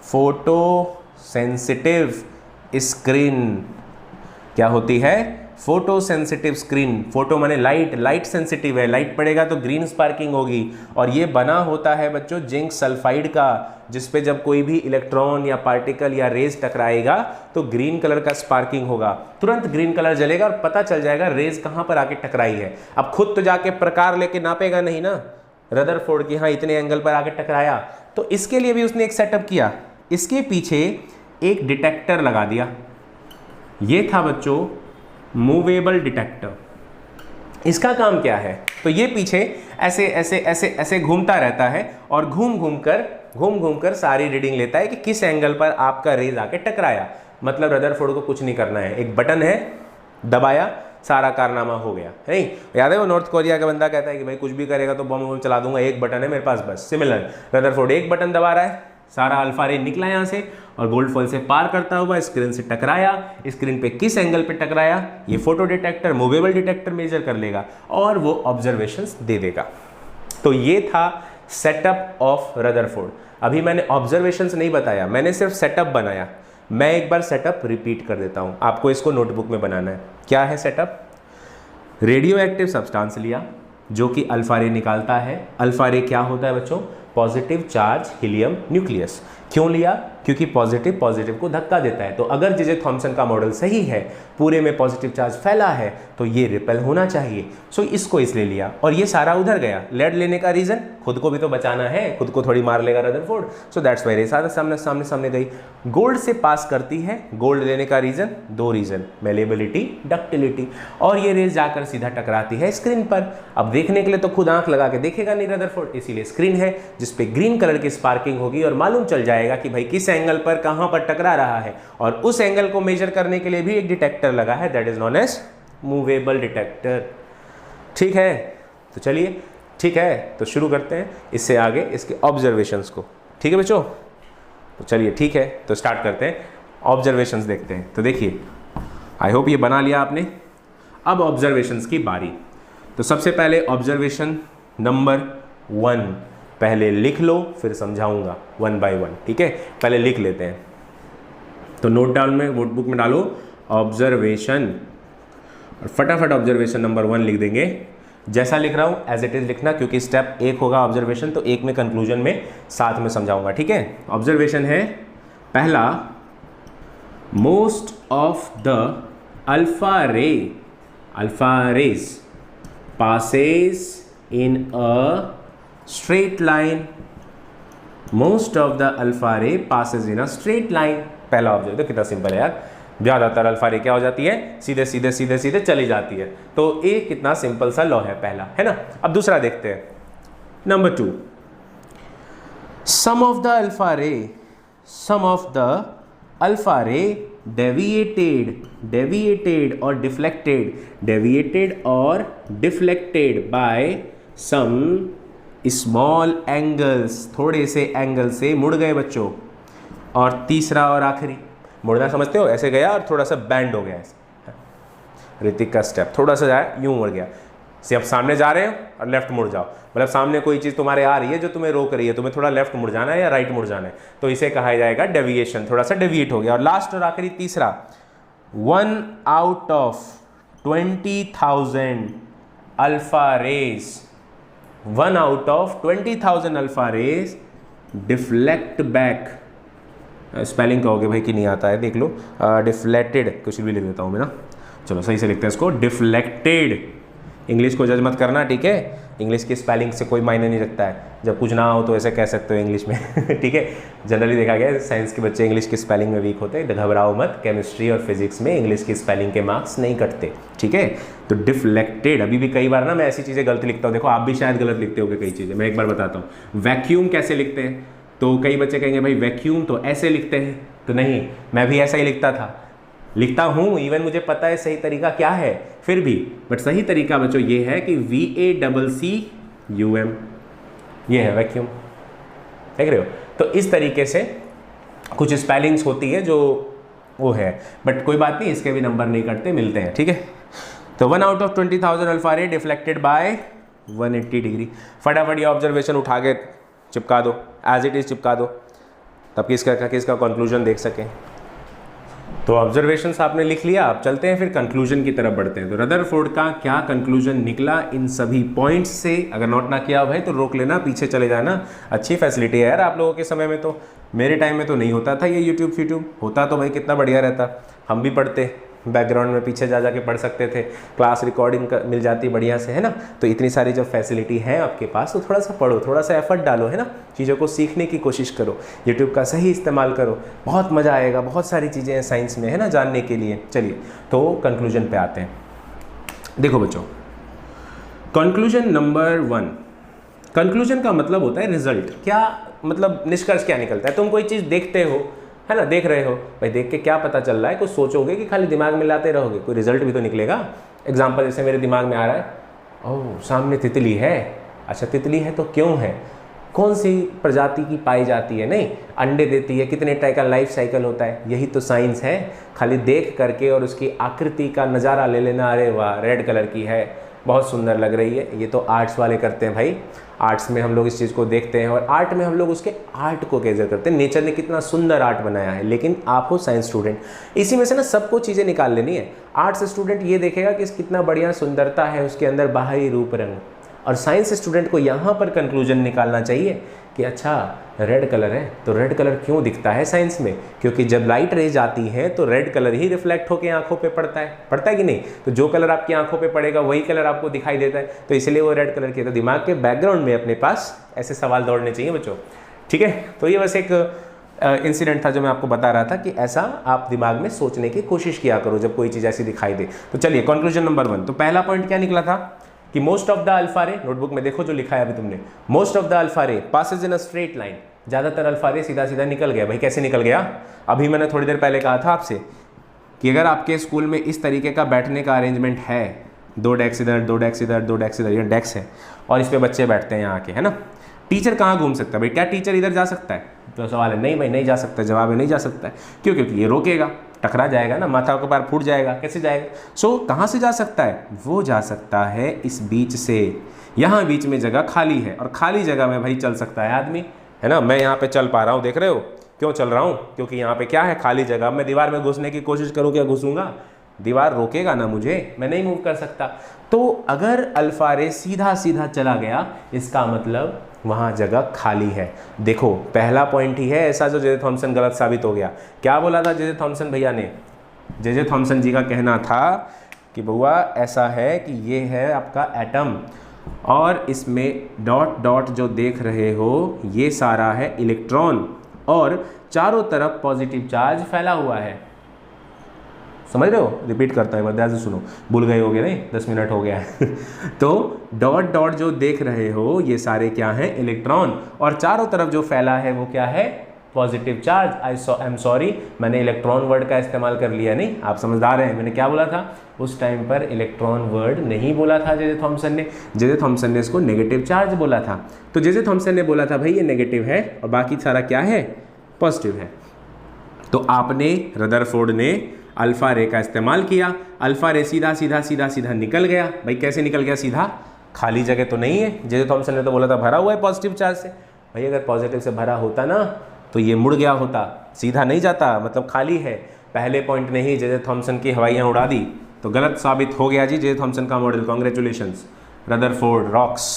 photo sensitive screen. क्या होती है, फोटो सेंसिटिव स्क्रीन। फोटो माने लाइट, लाइट सेंसिटिव है, लाइट पड़ेगा तो ग्रीन स्पार्किंग होगी। और ये बना होता है बच्चों जिंक सल्फाइड का, जिसपे जब कोई भी इलेक्ट्रॉन या पार्टिकल या रेज टकराएगा तो ग्रीन कलर का स्पार्किंग होगा, तुरंत ग्रीन कलर जलेगा और पता चल जाएगा रेज कहाँ पर आके टकराई है। अब खुद तो जाके प्रकार लेके नापेगा नहीं ना रदरफोर्ड की, हाँ इतने एंगल पर आके टकराया। तो इसके लिए भी उसने एक सेटअप किया, इसके पीछे एक डिटेक्टर लगा दिया। ये था बच्चों मूवेबल डिटेक्टर। इसका काम क्या है, तो ये पीछे ऐसे ऐसे ऐसे ऐसे घूमता रहता है और घूम घूम कर सारी रीडिंग लेता है कि किस एंगल पर आपका रेज आके टकराया। मतलब रदरफोर्ड को कुछ नहीं करना है, एक बटन है, दबाया, सारा कारनामा हो गया। नहीं याद है वो नॉर्थ कोरिया का बंदा कहता है कि भाई कुछ भी करेगा तो बम चला दूंगा, एक बटन है मेरे पास बस। सिमिलर रदरफोर्ड एक बटन दबा रहा है, सारा अल्फा रे निकला यहाँ से और गोल्ड फॉयल से पार करता हुआ स्क्रीन से टकराया। स्क्रीन पे किस एंगल पे टकराया, ये photo detector, movable detector measure कर लेगा और वो ऑब्जर्वेशंस दे देगा। तो ये था सेटअप ऑफ रदरफोर्ड। अभी मैंने ऑब्जर्वेशंस नहीं बताया, मैंने सिर्फ सेटअप बनाया। मैं एक बार सेटअप रिपीट कर देता हूँ, आपको इसको नोटबुक में बनाना है। क्या है सेटअप, रेडियो एक्टिव सब्सटेंस लिया जो कि अल्फा रे निकालता है। अल्फा रे क्या होता है बच्चों, पॉजिटिव चार्ज हीलियम न्यूक्लियस। क्यों लिया, क्योंकि पॉजिटिव को धक्का देता है। तो अगर जे थॉमसन का मॉडल सही है, पूरे में पॉजिटिव चार्ज फैला है, तो ये रिपेल होना चाहिए। सो इसको इसलिए लिया और ये सारा उधर गया। लेड लेने का रीजन, खुद को भी तो बचाना है, खुद को थोड़ी मार लेगा रदरफोर्ड। सो दैट्स वाई रे सारा सामने गई, गोल्ड से पास करती है। गोल्ड लेने का रीजन, दो रीजन, मेलिएबिलिटी, डक्टिलिटी। और ये रेज जाकर सीधा टकराती है स्क्रीन पर। अब देखने के लिए तो खुद आंख लगा के देखेगा नहीं रदरफोर्ड, इसीलिए स्क्रीन है जिसपे ग्रीन कलर की स्पार्किंग होगी और मालूम चल जाएगा कि भाई किस एंगल पर कहां पर टकरा रहा है। और उस एंगल को मेजर करने के लिए भी एक डिटेक्टर लगा है, that is known as movable detector. ठीक है, तो चलिए ठीक है, तो शुरू करते हैं इससे आगे इसके ऑब्जर्वेशंस को। ठीक है बच्चों, तो चलिए ठीक है, तो स्टार्ट करते हैं, ऑब्जर्वेशंस देखते हैं। तो देखिए, आई होप ये बना लिया आपने। अब ऑब्जर्वेशंस की बारी। तो सबसे पहले ऑब्जर्वेशन नंबर 1 पहले लिख लो, फिर समझाऊंगा 1 by 1। ठीक है, पहले लिख लेते हैं। तो नोटबुक में डालो ऑब्जर्वेशन और फटाफट ऑब्जर्वेशन नंबर 1 लिख देंगे। जैसा लिख रहा हूँ एज इट इज लिखना, क्योंकि स्टेप 1 होगा ऑब्जर्वेशन, तो 1 में कंक्लूजन में साथ में समझाऊंगा। ठीक है, ऑब्जर्वेशन है पहला, most of the alpha rays passes in a straight line. Most of the alpha ray passes in a straight line. पहला ऑब्जर्व, तो कितना सिंपल है यार। ज़्यादातर अल्फा रे क्या हो जाती है, सीधे सीधे सीधे सीधे चली जाती है। तो ये कितना सिंपल सा लॉ है पहला, है ना। अब दूसरा देखते हैं, number 2, some of the alpha ray deviated or deflected by some small angles, थोड़े से एंगल से मुड़ गए बच्चों। और तीसरा और आखिरी, मुड़ना समझते हो, ऐसे गया और थोड़ा सा बैंड हो गया, ऐसे ऋतिक का स्टेप थोड़ा सा जाए यूं मुड़ गया। अब सामने जा रहे हो और लेफ्ट मुड़ जाओ, मतलब सामने कोई चीज़ तुम्हारे आ रही है जो तुम्हें रोक रही है, तुम्हें थोड़ा लेफ्ट मुड़ जाना है या राइट मुड़ जाना है, तो इसे कहा जाएगा डेविएशन, थोड़ा सा डेविएट हो गया। और लास्ट और आखिरी तीसरा, 1 out of 20,000 alpha rays, 1 out of 20,000 alpha rays deflect back, spelling कहोगे भाई कि नहीं आता है, देख लो, डिफ्लेक्टेड कुछ भी लिख देता हूँ मैं ना, चलो सही से लिखते हैं इसको, डिफ्लेक्टेड। इंग्लिश को जज मत करना, ठीक है, इंग्लिश की स्पेलिंग से कोई मायने नहीं रखता है, जब कुछ ना हो तो ऐसे कह सकते हो इंग्लिश में ठीक है। जनरली देखा गया है साइंस के बच्चे इंग्लिश की स्पेलिंग में वीक होते हैं, घबराओ मत, केमिस्ट्री और फिजिक्स में इंग्लिश की स्पेलिंग के मार्क्स नहीं कटते, ठीक है। तो डिफ्लेक्टेड, अभी भी कई बार ना मैं ऐसी चीज़ें गलत लिखता हूँ, देखो आप भी शायद गलत लिखते हो कई चीज़ें, मैं एक बार बताता हूँ। वैक्यूम कैसे लिखते हैं, तो कई बच्चे कहेंगे भाई वैक्यूम तो ऐसे लिखते हैं, तो नहीं, मैं भी ऐसा ही लिखता हूँ, इवन मुझे पता है सही तरीका क्या है फिर भी, बट सही तरीका बच्चों ये है कि VACCUM, ये है वैक्यूम, देख रहे हो। तो इस तरीके से कुछ स्पेलिंग्स होती है जो वो है, बट कोई बात नहीं, इसके भी नंबर नहीं कटते, मिलते हैं, ठीक है। तो 1 out of 20,000 अल्फा रे डिफ्लेक्टेड बाय 180 डिग्री। फटाफट ये ऑब्जर्वेशन उठा के चिपका दो, एज इट इज चिपका दो, तब किसका कंक्लूजन देख सकें। तो ऑब्जर्वेशंस आपने लिख लिया, आप चलते हैं फिर कंक्लूजन की तरफ बढ़ते हैं। तो रदरफोर्ड का क्या कंक्लूजन निकला इन सभी पॉइंट्स से, अगर नोट ना किया भाई तो रोक लेना, पीछे चले जाना, अच्छी फैसिलिटी है यार आप लोगों के समय में, तो मेरे टाइम में तो नहीं होता था ये यूट्यूब होता तो भाई कितना बढ़िया रहता, हम भी पढ़ते, बैकग्राउंड में पीछे जा के पढ़ सकते थे, क्लास रिकॉर्डिंग मिल जाती बढ़िया से, है ना। तो इतनी सारी जब फैसिलिटी है आपके पास, तो थोड़ा सा पढ़ो, थोड़ा सा एफर्ट डालो, है ना, चीज़ों को सीखने की कोशिश करो, यूट्यूब का सही इस्तेमाल करो, बहुत मज़ा आएगा, बहुत सारी चीज़ें हैं साइंस में, है ना, जानने के लिए। चलिए तो कंक्लूजन पे आते हैं। देखो बच्चों, कंक्लूजन नंबर 1, कंक्लूजन का मतलब होता है रिजल्ट, क्या मतलब निष्कर्ष क्या निकलता है। तुम कोई चीज़ देखते हो, है ना, देख रहे हो भाई, देख के क्या पता चल रहा है, कुछ सोचोगे कि खाली दिमाग में लाते रहोगे, कोई रिजल्ट भी तो निकलेगा। एग्जाम्पल जैसे मेरे दिमाग में आ रहा है, ओह सामने तितली है, अच्छा तितली है तो क्यों है, कौन सी प्रजाति की पाई जाती है, नहीं अंडे देती है, कितने टाइप का लाइफ साइकिल होता है, यही तो साइंस है। खाली देख करके और उसकी आकृति का नज़ारा ले लेना, अरे वाह रेड कलर की है, बहुत सुंदर लग रही है, ये तो आर्ट्स वाले करते हैं भाई, आर्ट्स में हम लोग इस चीज़ को देखते हैं और आर्ट में हम लोग उसके आर्ट को कैसे करते हैं, नेचर ने कितना सुंदर आर्ट बनाया है। लेकिन आप हो साइंस स्टूडेंट, इसी में से ना सबको चीज़ें निकाल लेनी है। आर्ट्स स्टूडेंट ये देखेगा कि कितना बढ़िया सुंदरता है उसके अंदर, बाहरी रूप रंग, और साइंस स्टूडेंट को यहाँ पर कंक्लूजन निकालना चाहिए कि अच्छा रेड कलर है तो रेड कलर क्यों दिखता है साइंस में, क्योंकि जब लाइट रेज आती है तो रेड कलर ही रिफ्लेक्ट होकर आंखों पे पड़ता है कि नहीं, तो जो कलर आपकी आंखों पे पड़ेगा वही कलर आपको दिखाई देता है, तो इसलिए वो रेड कलर की। तो दिमाग के बैकग्राउंड में अपने पास ऐसे सवाल दौड़ने चाहिए बच्चों, ठीक है। तो ये बस एक इंसिडेंट था जो मैं आपको बता रहा था कि ऐसा आप दिमाग में सोचने की कोशिश किया करो जब कोई चीज़ ऐसी दिखाई दे। तो चलिए कंक्लूजन नंबर 1, तो पहला पॉइंट क्या निकला था कि most of the alpha ray, notebook में देखो जो लिखा है अभी तुमने, most of the alpha ray passes in a straight line, ज़्यादातर अल्फा रे सीधा सीधा निकल गया। भाई कैसे निकल गया, अभी मैंने थोड़ी देर पहले कहा था आपसे कि अगर आपके स्कूल में इस तरीके का बैठने का अरेंजमेंट है, 2 डेस्क इधर 2 डेस्क इधर 2 डेस्क इधर, ये डेस्क है और इस पर बच्चे बैठते हैं यहाँ के, है ना, टीचर कहाँ घूम सकता है भाई, क्या टीचर इधर जा सकता है, तो सवाल है नहीं भाई नहीं जा सकता, जवाब है नहीं जा सकता है। क्यों, क्योंकि ये रोकेगा, टकरा जाएगा ना, माथा के पार फूट जाएगा, कैसे जाएगा। सो कहाँ से जा सकता है, वो जा सकता है इस बीच से, यहाँ बीच में जगह खाली है और खाली जगह में भाई चल सकता है आदमी, है ना। मैं यहाँ पे चल पा रहा हूँ, देख रहे हो क्यों चल रहा हूँ, क्योंकि यहाँ पे क्या है, खाली जगह। मैं दीवार में घुसने की कोशिश करूँ, क्या घुसूंगा, दीवार रोकेगा ना मुझे, मैं नहीं मूव कर सकता। तो अगर अल्फा रे सीधा सीधा चला गया, इसका मतलब वहाँ जगह खाली है। देखो पहला पॉइंट ही है ऐसा जो जे थॉमसन गलत साबित हो गया। क्या बोला था जे थॉमसन भैया ने, जे थॉमसन जी का कहना था कि बउआ ऐसा है कि ये है आपका एटम और इसमें डॉट डॉट जो देख रहे हो ये सारा है इलेक्ट्रॉन और चारों तरफ पॉजिटिव चार्ज फैला हुआ है। समझ रहे हो, रिपीट करता है, ध्यान से सुनो, भूल गए होगे नहीं, 10 मिनट हो गया है तो डॉट डॉट जो देख रहे हो ये सारे क्या हैं, इलेक्ट्रॉन, और चारों तरफ जो फैला है वो क्या है, positive charge. I am sorry, मैंने इलेक्ट्रॉन वर्ड का इस्तेमाल कर लिया, नहीं आप समझदार हैं, मैंने क्या बोला था उस टाइम पर, इलेक्ट्रॉन वर्ड नहीं बोला था जे जे थॉम्सन ने। जे जे थॉम्सन ने इसको नेगेटिव चार्ज बोला था। तो जे जे थॉम्सन ने बोला था भाई ये नेगेटिव है और बाकी सारा क्या है, पॉजिटिव है। तो आपने, रदरफोर्ड ने अल्फा रे का इस्तेमाल किया, अल्फा रे सीधा सीधा सीधा सीधा निकल गया। भाई कैसे निकल गया सीधा, खाली जगह तो नहीं है, जे जे थॉम्सन ने तो बोला था भरा हुआ है पॉजिटिव चार्ज से। भाई अगर पॉजिटिव से भरा होता ना तो ये मुड़ गया होता, सीधा नहीं जाता, मतलब खाली है। पहले पॉइंट ने ही जे जे थॉम्सन की हवाइयाँ उड़ा दी, तो गलत साबित हो गया जी जे जे थॉम्सन का मॉडल। कॉन्ग्रेचुलेशंस, रदरफोर्ड रॉक्स,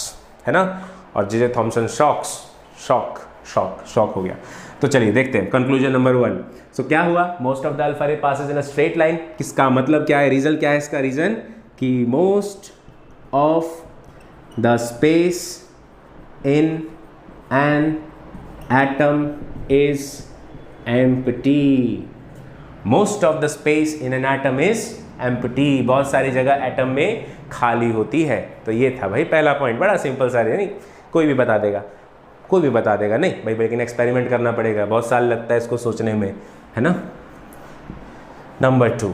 है ना, और जे जे थॉम्सन शॉक्स, शॉक हो गया। तो चलिए देखते हैं कंक्लूजन नंबर 1। सो क्या हुआ, most of the alpha ray passes in a straight line. किसका मतलब क्या है, रीजन क्या है इसका, रीजन कि most of the space in an atom is empty. Most of the space in an atom is empty, बहुत सारी जगह एटम में खाली होती है। तो ये था भाई पहला पॉइंट, बड़ा सिंपल सा, नहीं कोई भी बता देगा, कोई भी बता देगा, नहीं भाई, लेकिन एक्सपेरिमेंट करना पड़ेगा, बहुत साल लगता है इसको सोचने में, है ना। नंबर 2,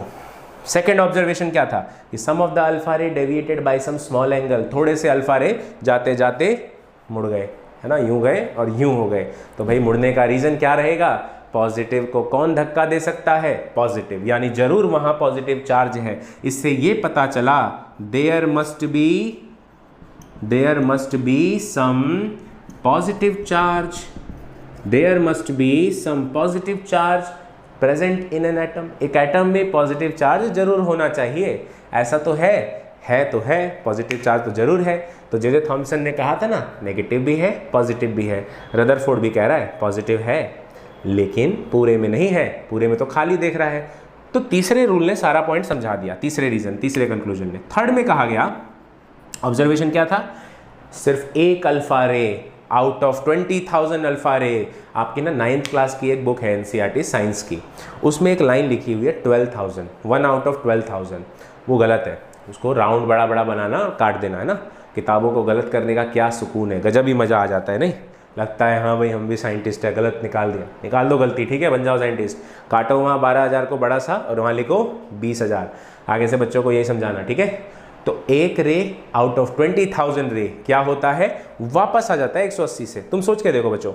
सेकेंड ऑब्जर्वेशन क्या था कि some of the alpha ray deviated by some small angle, थोड़े से अल्फा रे जाते जाते मुड़ गए, है ना, यूं गए और यूं हो गए। तो भाई मुड़ने का रीजन क्या रहेगा, पॉजिटिव को कौन धक्का दे सकता है, पॉजिटिव, यानी जरूर वहां पॉजिटिव चार्ज है। इससे ये पता चला there must be some positive charge, there must be some positive charge present in an atom. एक एटम में पॉजिटिव चार्ज जरूर होना चाहिए, ऐसा तो है तो है, पॉजिटिव चार्ज तो जरूर है। तो जे जे थॉम्सन ने कहा था ना नेगेटिव भी है पॉजिटिव भी है, रदरफोर्ड भी कह रहा है पॉजिटिव है लेकिन पूरे में नहीं है, पूरे में तो खाली देख रहा है। तो तीसरे रूल ने सारा पॉइंट समझा दिया, तीसरे रीजन, तीसरे कंक्लूजन में। थर्ड में कहा गया, ऑब्जर्वेशन क्या था, सिर्फ एक अल्फा रे आउट ऑफ 20,000 अल्फा रे। आपकी ना 9th क्लास की एक बुक है एनसीईआरटी साइंस की, उसमें एक लाइन लिखी हुई है 12,000, 1 आउट ऑफ 12,000, वो गलत है, उसको राउंड बड़ा बड़ा बनाना, काट देना, है ना। किताबों को गलत करने का क्या सुकून है, गजब ही मज़ा आ जाता है, नहीं लगता है हाँ भाई हम भी साइंटिस्ट है, गलत निकाल दिया, निकाल दो गलती, ठीक है, बन जाओ साइंटिस्ट। काटो वहाँ 12,000 को बड़ा सा और वहाँ लिखो 20,000, आगे से बच्चों को यही समझाना, ठीक है। तो एक रे आउट ऑफ 20,000 रे क्या होता है, वापस आ जाता है 180 से। तुम सोच के देखो बच्चों,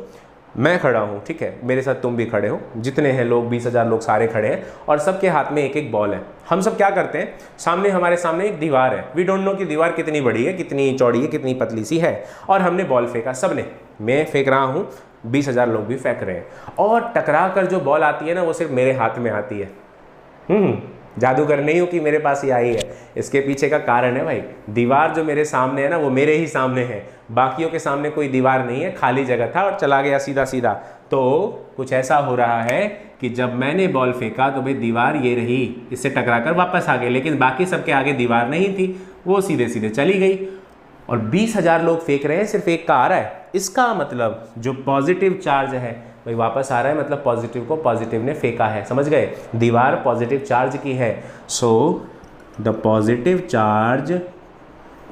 मैं खड़ा हूँ, ठीक है, मेरे साथ तुम भी खड़े हो, जितने हैं लोग 20,000 लोग सारे खड़े हैं और सबके हाथ में एक एक बॉल है। हम सब क्या करते हैं, हमारे सामने एक दीवार है, वी डोंट नो कि दीवार कितनी बड़ी है, कितनी चौड़ी है, कितनी पतली सी है, और हमने बॉल फेंका, सबने, मैं फेंक रहा हूँ, 20,000 लोग भी फेंक रहे हैं, और टकरा कर जो बॉल आती है ना वो सिर्फ मेरे हाथ में आती है। जादूगर नहीं हो कि मेरे पास ही आई है, इसके पीछे का कारण है भाई, दीवार जो मेरे सामने है ना वो मेरे ही सामने है, बाकियों के सामने कोई दीवार नहीं है, खाली जगह था और चला गया सीधा सीधा। तो कुछ ऐसा हो रहा है कि जब मैंने बॉल फेंका तो भाई दीवार ये रही, इससे टकराकर वापस आ गई, लेकिन बाकी सबके आगे दीवार नहीं थी, वो सीधे सीधे चली गई। और 20,000 लोग फेंक रहे हैं, सिर्फ एक का आ रहा है, इसका मतलब जो पॉजिटिव चार्ज है भाई वापस आ रहा है, मतलब पॉजिटिव को पॉजिटिव ने फेंका है, समझ गए, दीवार पॉजिटिव चार्ज की है। So the positive charge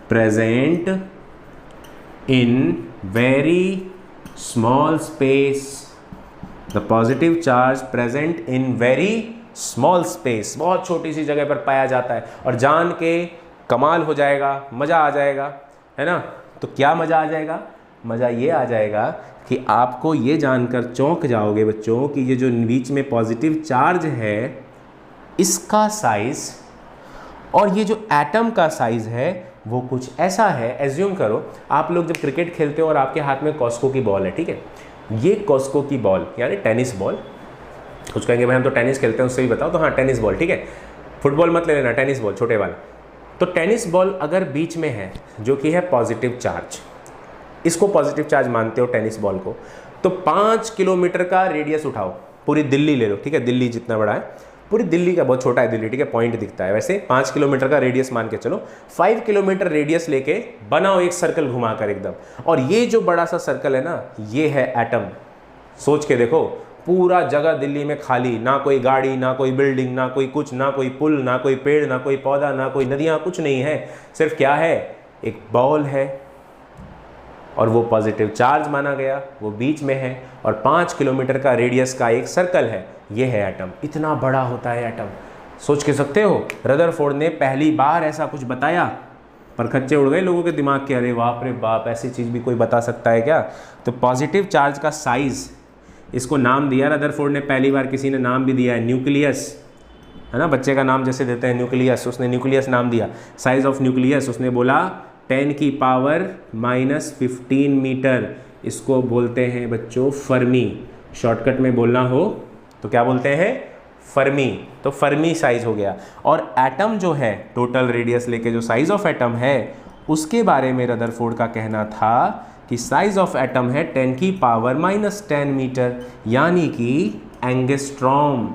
present in very small space, the positive charge present in very small space, बहुत छोटी सी जगह पर पाया जाता है। और जान के कमाल हो जाएगा, मज़ा आ जाएगा, है ना। तो क्या मज़ा आ जाएगा, मज़ा ये आ जाएगा कि आपको ये जानकर चौंक जाओगे बच्चों कि ये जो बीच में पॉजिटिव चार्ज है इसका साइज़ और ये जो एटम का साइज़ है वो कुछ ऐसा है। एज्यूम करो आप लोग जब क्रिकेट खेलते हो और आपके हाथ में कॉस्को की बॉल है, ठीक है, ये कॉस्को की बॉल यानी टेनिस बॉल, कुछ कहेंगे भाई हम तो टेनिस खेलते हैं उससे भी बताओ, तो हाँ टेनिस बॉल, ठीक है, फुटबॉल मत ले लेना, टेनिस बॉल छोटे वाला। तो टेनिस बॉल अगर बीच में है जो कि है पॉजिटिव चार्ज, इसको पॉजिटिव चार्ज मानते हो टेनिस बॉल को, तो 5 किलोमीटर का रेडियस उठाओ, पूरी दिल्ली ले लो, ठीक है, दिल्ली जितना बड़ा है, पूरी दिल्ली का, बहुत छोटा है दिल्ली, ठीक है, पॉइंट दिखता है, वैसे 5 किलोमीटर का रेडियस मान के चलो, 5 किलोमीटर रेडियस लेके बनाओ एक सर्कल घुमाकर एकदम, और ये जो बड़ा सा सर्कल है ना ये है एटम। सोच के देखो, पूरा जगह दिल्ली में खाली, ना कोई गाड़ी, ना कोई बिल्डिंग, ना कोई कुछ, ना कोई पुल, ना कोई पेड़, ना कोई पौधा, ना कोई नदियाँ, कुछ नहीं है। सिर्फ क्या है, एक बॉल है और वो पॉजिटिव चार्ज माना गया, वो बीच में है और 5 किलोमीटर का रेडियस का एक सर्कल है। ये है एटम। इतना बड़ा होता है एटम, सोच के सकते हो। रदरफोर्ड ने पहली बार ऐसा कुछ बताया, पर खच्चे उड़ गए लोगों के दिमाग के, अरे बाप रे बाप, ऐसी चीज़ भी कोई बता सकता है क्या। तो पॉजिटिव चार्ज का साइज़, इसको नाम दिया रदरफोर्ड ने पहली बार, किसी ने नाम भी दिया है न्यूक्लियस, है ना, बच्चे का नाम जैसे देते हैं न्यूक्लियस, उसने न्यूक्लियस नाम दिया। साइज ऑफ न्यूक्लियस उसने बोला 10 की पावर -15 मीटर, इसको बोलते हैं बच्चों फर्मी। शॉर्टकट में बोलना हो तो क्या बोलते हैं, फर्मी। तो फर्मी साइज हो गया। और एटम जो है, टोटल रेडियस लेके जो साइज ऑफ एटम है, उसके बारे में रदरफोर्ड का कहना था कि साइज ऑफ एटम है 10 की पावर -10 मीटर, यानी कि एंगस्ट्रॉम।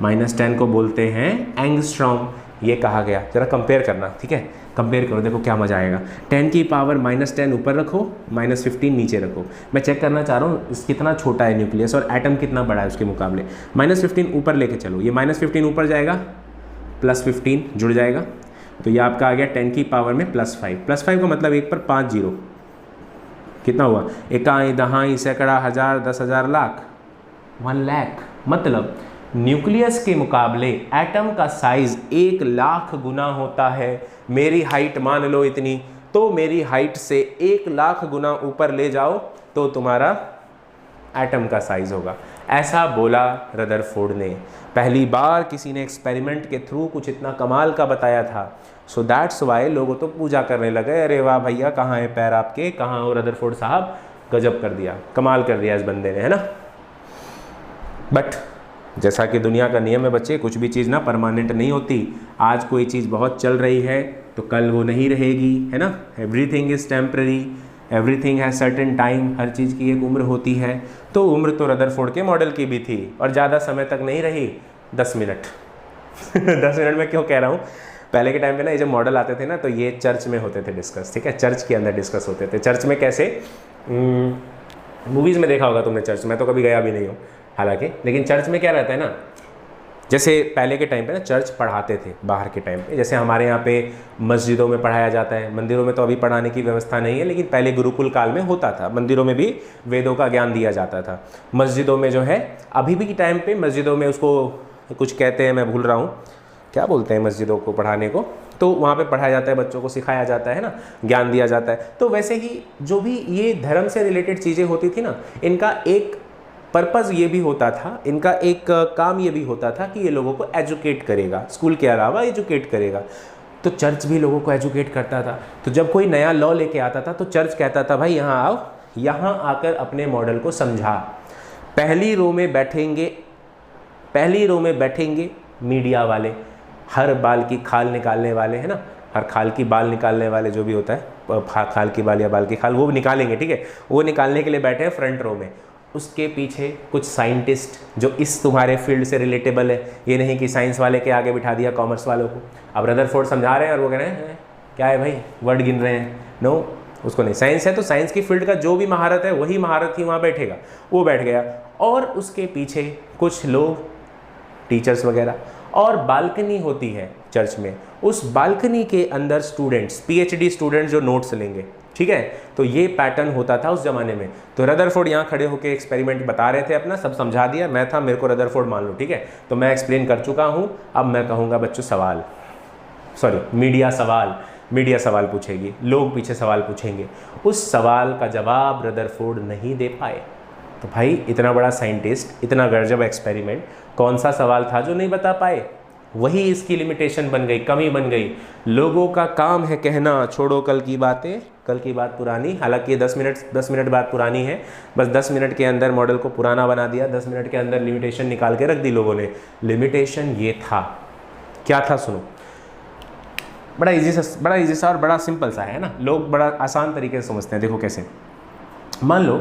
-10 को बोलते हैं एंगस्ट्रॉम, ये कहा गया। जरा कंपेयर करना, ठीक है, कंपेयर करो, देखो क्या मजा आएगा। 10 की पावर -10 ऊपर रखो, -15 नीचे रखो। मैं चेक करना चाह रहा हूँ कितना छोटा है न्यूक्लियस और एटम कितना बड़ा है उसके मुकाबले। -15 ऊपर लेके चलो, ये -15 ऊपर जाएगा, +15 जुड़ जाएगा, तो ये आपका आ गया 10 की पावर में +5। +5 का मतलब 1 पर 5 जीरो, कितना हुआ, इकाई, दहाई, सैकड़ा, हज़ार, 10,000, लाख, 1 लाख। मतलब न्यूक्लियस के मुकाबले एटम का साइज 1 लाख गुना होता है। मेरी हाइट मान लो इतनी, तो मेरी हाइट से 1 लाख गुना ऊपर ले जाओ तो तुम्हारा एटम का साइज होगा। ऐसा बोला रदरफोर्ड ने। पहली बार किसी ने एक्सपेरिमेंट के थ्रू कुछ इतना कमाल का बताया था। सो दैट्स वाई लोगों तो पूजा करने लगे, अरे वाह भैया, कहाँ है पैर आपके, कहाँ हो रदरफोर्ड साहब, गजब कर दिया, कमाल कर दिया इस बंदे ने, है ना। बट जैसा कि दुनिया का नियम है बच्चे, कुछ भी चीज़ ना परमानेंट नहीं होती। आज कोई चीज़ बहुत चल रही है तो कल वो नहीं रहेगी, है ना। Everything is temporary, everything has certain time, हर चीज़ की एक उम्र होती है। तो उम्र तो रदरफोर्ड के मॉडल की भी थी और ज़्यादा समय तक नहीं रही, 10 मिनट 10 मिनट में क्यों कह रहा हूँ, पहले के टाइम पे ना ये जब मॉडल आते थे ना, तो ये चर्च में होते थे डिस्कस, ठीक है, चर्च के अंदर डिस्कस होते थे। चर्च में कैसे, मूवीज़ में देखा होगा तुमने चर्च, मैं तो कभी गया भी नहीं हूँ हालांकि, लेकिन चर्च में क्या रहता है ना, जैसे पहले के टाइम पे ना चर्च पढ़ाते थे बाहर के टाइम पे, जैसे हमारे यहाँ पे मस्जिदों में पढ़ाया जाता है। मंदिरों में तो अभी पढ़ाने की व्यवस्था नहीं है, लेकिन पहले गुरुकुल काल में होता था, मंदिरों में भी वेदों का ज्ञान दिया जाता था। मस्जिदों में जो है, अभी भी के टाइम पे मस्जिदों में उसको कुछ कहते हैं, मैं भूल रहा हूँ क्या बोलते हैं मस्जिदों को पढ़ाने को, तो वहाँ पे पढ़ाया जाता है, बच्चों को सिखाया जाता है ना, ज्ञान दिया जाता है। तो वैसे ही जो भी ये धर्म से रिलेटेड चीज़ें होती थी ना, इनका एक पर्पज़ ये भी होता था, इनका एक काम ये भी होता था कि ये लोगों को एजुकेट करेगा, स्कूल के अलावा एजुकेट करेगा। तो चर्च भी लोगों को एजुकेट करता था। तो जब कोई नया लॉ लेके आता था तो चर्च कहता था, भाई यहाँ आओ, यहाँ आकर अपने मॉडल को समझा। पहली रो में बैठेंगे मीडिया वाले, हर बाल की खाल निकालने वाले, है ना, हर खाल की बाल निकालने वाले, जो भी होता है, खाल की बाल या बाल की खाल, वो निकालेंगे, ठीक है, वो निकालने के लिए बैठे हैं फ्रंट रो में। उसके पीछे कुछ साइंटिस्ट जो इस तुम्हारे फील्ड से रिलेटेबल है, ये नहीं कि साइंस वाले के आगे बिठा दिया कॉमर्स वालों को। अब रदरफोर्ड समझा रहे हैं और वो कह रहे हैं क्या है भाई, वर्ड गिन रहे हैं, नो, उसको नहीं। साइंस है तो साइंस की फील्ड का जो भी महारत है वही महारत ही वहाँ बैठेगा, वो बैठ गया। और उसके पीछे कुछ लोग, टीचर्स वगैरह, और बालकनी होती है चर्च में, उस बालकनी के अंदर स्टूडेंट्स, PhD स्टूडेंट्स जो नोट्स लेंगे, ठीक है। तो ये पैटर्न होता था उस ज़माने में। तो रदरफोर्ड यहाँ खड़े होकर एक्सपेरिमेंट बता रहे थे अपना, सब समझा दिया, मैं था, मेरे को रदरफोर्ड मान लो, ठीक है। तो मैं एक्सप्लेन कर चुका हूँ, अब मैं कहूँगा बच्चों सवाल, सॉरी मीडिया सवाल पूछेगी, लोग पीछे सवाल पूछेंगे। उस सवाल का जवाब रदरफोर्ड नहीं दे पाए। तो भाई इतना बड़ा साइंटिस्ट, इतना गजब एक्सपेरिमेंट, कौन सा सवाल था जो नहीं बता पाए? वही इसकी लिमिटेशन बन गई, कमी बन गई। लोगों का काम है कहना, छोड़ो कल की बातें, कल की बात पुरानी। हालांकि 10 मिनट बात पुरानी है, बस 10 मिनट के अंदर मॉडल को पुराना बना दिया, 10 मिनट के अंदर लिमिटेशन निकाल के रख दी लोगों ने। लिमिटेशन ये था, क्या था सुनो, बड़ा इजी सा और बड़ा सिंपल सा है ना, लोग बड़ा आसान तरीके से समझते हैं। देखो कैसे, मान लो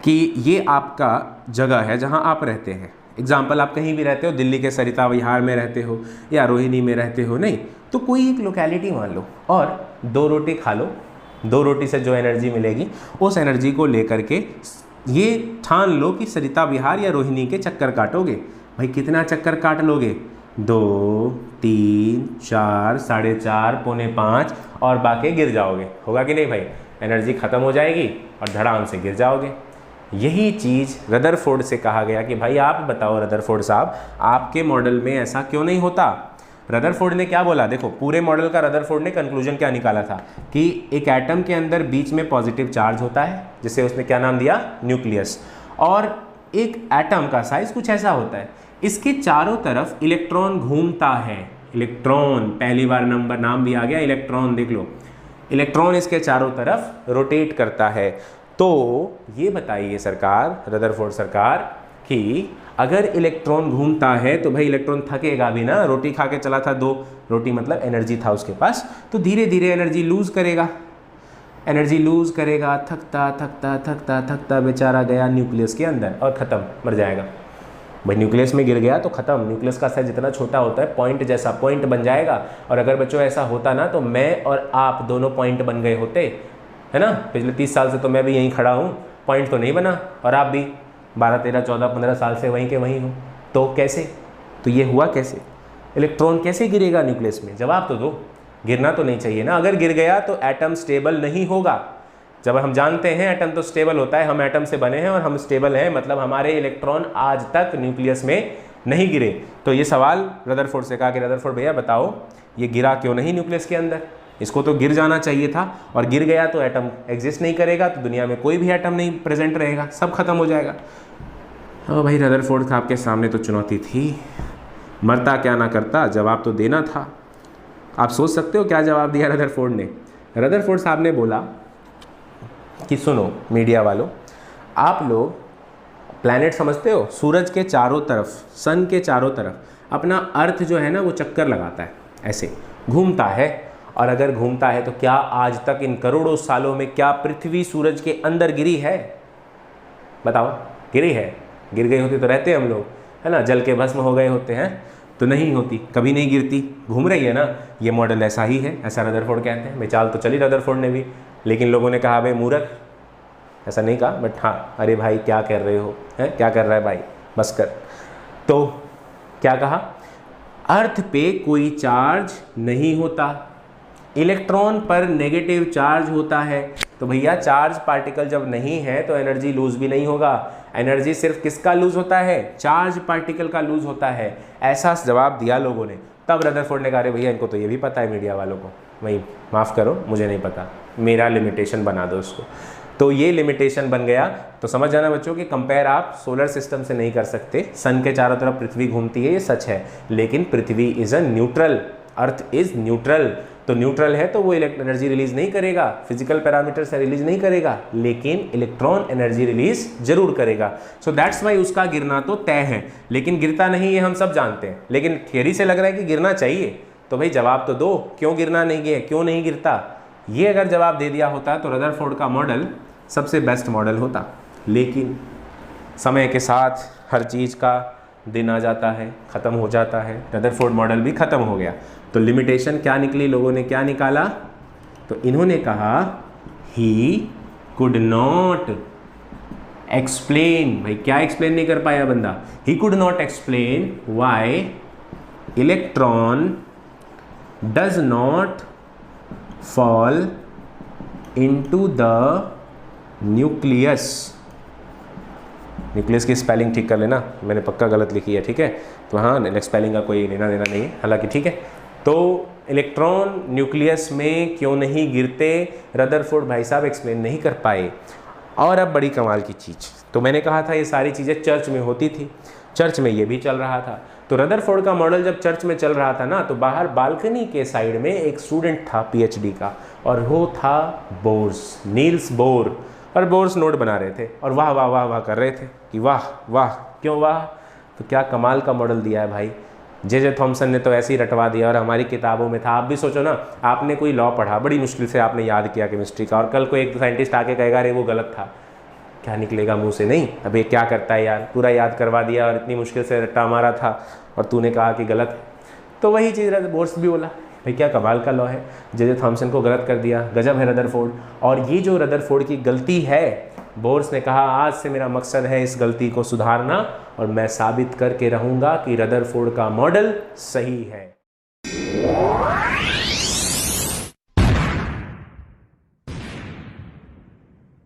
कि ये आपका जगह है जहाँ आप रहते हैं। एग्जाम्पल, आप कहीं भी रहते हो, दिल्ली के सरिता विहार में रहते हो या रोहिणी में रहते हो, नहीं तो कोई एक लोकेलिटी मान लो और 2 रोटी खा लो। 2 रोटी से जो एनर्जी मिलेगी उस एनर्जी को लेकर के ये ठान लो कि सरिता विहार या रोहिणी के चक्कर काटोगे। भाई कितना चक्कर काट लोगे? 2, 3, 4, 4.5, पौने 5 और बाकी गिर जाओगे। होगा कि नहीं भाई? एनर्जी ख़त्म हो जाएगी और धड़ाम से गिर जाओगे। यही चीज़ रदरफोर्ड से कहा गया कि भाई आप बताओ रदरफोर्ड साहब, आपके मॉडल में ऐसा क्यों नहीं होता? रदरफोर्ड ने क्या बोला? देखो पूरे मॉडल का रदरफोर्ड ने कंक्लूजन क्या निकाला था कि एक एटम के अंदर बीच में पॉजिटिव चार्ज होता है, जिसे उसने क्या नाम दिया? न्यूक्लियस। और एक एटम का साइज कुछ ऐसा होता है, इसके चारों तरफ इलेक्ट्रॉन घूमता है। इलेक्ट्रॉन, पहली बार नंबर नाम भी आ गया इलेक्ट्रॉन, देख लो। इलेक्ट्रॉन इसके चारों तरफ रोटेट करता है। तो ये बताइए सरकार, रदरफोर्ड सरकार, कि अगर इलेक्ट्रॉन घूमता है तो भाई इलेक्ट्रॉन थकेगा भी ना। रोटी खा के चला था, 2 रोटी मतलब एनर्जी था उसके पास, तो धीरे धीरे एनर्जी लूज करेगा। एनर्जी लूज करेगा, थकता थकता थकता थकता बेचारा गया न्यूक्लियस के अंदर और ख़त्म, मर जाएगा। भाई न्यूक्लियस में गिर गया तो ख़त्म। न्यूक्लियस का साइज जितना छोटा होता है, पॉइंट जैसा, पॉइंट बन जाएगा। और अगर बच्चों ऐसा होता ना तो मैं और आप दोनों पॉइंट बन गए होते, है ना। पिछले 30 साल से तो मैं भी यहीं खड़ा हूँ, पॉइंट तो नहीं बना, और आप भी 12, 13, 14, 15 साल से वहीं के वहीं हो। तो कैसे? तो ये हुआ कैसे? इलेक्ट्रॉन कैसे गिरेगा न्यूक्लियस में? जवाब तो दो। गिरना तो नहीं चाहिए ना। अगर गिर गया तो एटम स्टेबल नहीं होगा। जब हम जानते हैं एटम तो स्टेबल होता है, हम एटम से बने हैं और हम स्टेबल हैं, मतलब हमारे इलेक्ट्रॉन आज तक न्यूक्लियस में नहीं गिरे। तो ये सवाल रदरफोर्ड से कहा कि रदरफोर्ड भैया बताओ ये गिरा क्यों नहीं न्यूक्लियस के अंदर? इसको तो गिर जाना चाहिए था, और गिर गया तो एटम एग्जिस्ट नहीं करेगा, तो दुनिया में कोई भी एटम नहीं प्रेजेंट रहेगा, सब खत्म हो जाएगा। ओ भाई रदरफोर्ड साहब के सामने तो चुनौती थी, मरता क्या ना करता, जवाब तो देना था। आप सोच सकते हो क्या जवाब दिया रदरफोर्ड ने? रदरफोर्ड साहब ने बोला कि सुनो मीडिया वालों, आप लोग प्लैनेट समझते हो? सूरज के चारों तरफ, सन के चारों तरफ अपना अर्थ जो है ना वो चक्कर लगाता है, ऐसे घूमता है। और अगर घूमता है तो क्या आज तक इन करोड़ों सालों में क्या पृथ्वी सूरज के अंदर गिरी है? बताओ, गिरी है? गिर गई होती तो रहते हम लोग, है ना, जल के भस्म हो गए होते हैं। तो नहीं होती, कभी नहीं गिरती, घूम रही है ना। ये मॉडल ऐसा ही है, ऐसा रदरफोर्ड कहते हैं। मिसाल तो चली रदरफोर्ड ने भी, लेकिन लोगों ने कहा भाई मूर्ख, ऐसा नहीं कहा, बट हाँ, अरे भाई क्या कर रहे हो, है क्या कर रहा है भाई, बस कर। तो क्या कहा? अर्थ पे कोई चार्ज नहीं होता, इलेक्ट्रॉन पर नेगेटिव चार्ज होता है। तो भैया चार्ज पार्टिकल जब नहीं है तो एनर्जी लूज भी नहीं होगा। एनर्जी सिर्फ किसका लूज होता है? चार्ज पार्टिकल का लूज होता है। ऐसा जवाब दिया लोगों ने। तब रदरफोर्ड ने कहा अरे भैया इनको तो ये भी पता है मीडिया वालों को, भाई माफ़ करो मुझे नहीं पता, मेरा लिमिटेशन बना दो उसको। तो ये लिमिटेशन बन गया। तो समझ जाना बच्चों कि कंपेयर आप सोलर सिस्टम से नहीं कर सकते। सन के चारों तरफ पृथ्वी घूमती है, ये सच है, लेकिन prithvi is a neutral, earth is neutral. तो न्यूट्रल है तो वो एनर्जी रिलीज नहीं करेगा, फिजिकल पैरामीटर से रिलीज नहीं करेगा, लेकिन इलेक्ट्रॉन एनर्जी रिलीज जरूर करेगा। सो दैट्स वाई उसका गिरना तो तय है, लेकिन गिरता नहीं, ये हम सब जानते हैं। लेकिन थियरी से लग रहा है कि गिरना चाहिए, तो भाई जवाब तो दो, क्यों गिरना नहीं है, क्यों नहीं गिरता? ये अगर जवाब दे दिया होता तो रदरफोर्ड का मॉडल सबसे बेस्ट मॉडल होता। लेकिन समय के साथ हर चीज़ का दिन आ जाता है, ख़त्म हो जाता है, रदरफोर्ड मॉडल भी ख़त्म हो गया। तो लिमिटेशन क्या निकली? लोगों ने क्या निकाला? तो इन्होंने कहा ही कुड नॉट एक्सप्लेन। भाई क्या एक्सप्लेन नहीं कर पाया बंदा? He could not explain why electron does not fall into the nucleus. Nucleus की स्पेलिंग ठीक कर लेना, मैंने पक्का गलत लिखी है, ठीक है? तो हाँ, स्पेलिंग का कोई लेना देना नहीं है, हालांकि ठीक है। तो इलेक्ट्रॉन न्यूक्लियस में क्यों नहीं गिरते, रदरफोर्ड भाई साहब एक्सप्लेन नहीं कर पाए। और अब बड़ी कमाल की चीज़, तो मैंने कहा था ये सारी चीज़ें चर्च में होती थी, चर्च में ये भी चल रहा था। तो रदरफोर्ड का मॉडल जब चर्च में चल रहा था ना, तो बाहर बालकनी के साइड में एक स्टूडेंट था पीएचडी का, और वो था बोर्स, नील्स बोर। और बोर्स नोट बना रहे थे और वाह वाह वाह वाह कर रहे थे कि वाह वाह, क्यों वाह? तो क्या कमाल का मॉडल दिया है भाई। जे थॉमसन ने तो ऐसे ही रटवा दिया, और हमारी किताबों में था। आप भी सोचो ना, आपने कोई लॉ पढ़ा, बड़ी मुश्किल से आपने याद किया केमिस्ट्री का, और कल को एक साइंटिस्ट आके कहेगा अरे वो गलत था, क्या निकलेगा मुंह से? नहीं, अब ये क्या करता है यार, पूरा याद करवा दिया और इतनी मुश्किल से रट्टा मारा था और तूने कहा कि गलत है। तो वही चीज़ बोर्स भी बोला भाई क्या कमाल का लॉ है, जे थॉमसन को गलत कर दिया, गजब है रदरफोर्ड। और ये जो रदरफोर्ड की गलती है बोर्स ने कहा आज से मेरा मकसद है इस गलती को सुधारना और मैं साबित करके रहूँगा कि रदरफोर्ड का मॉडल सही है।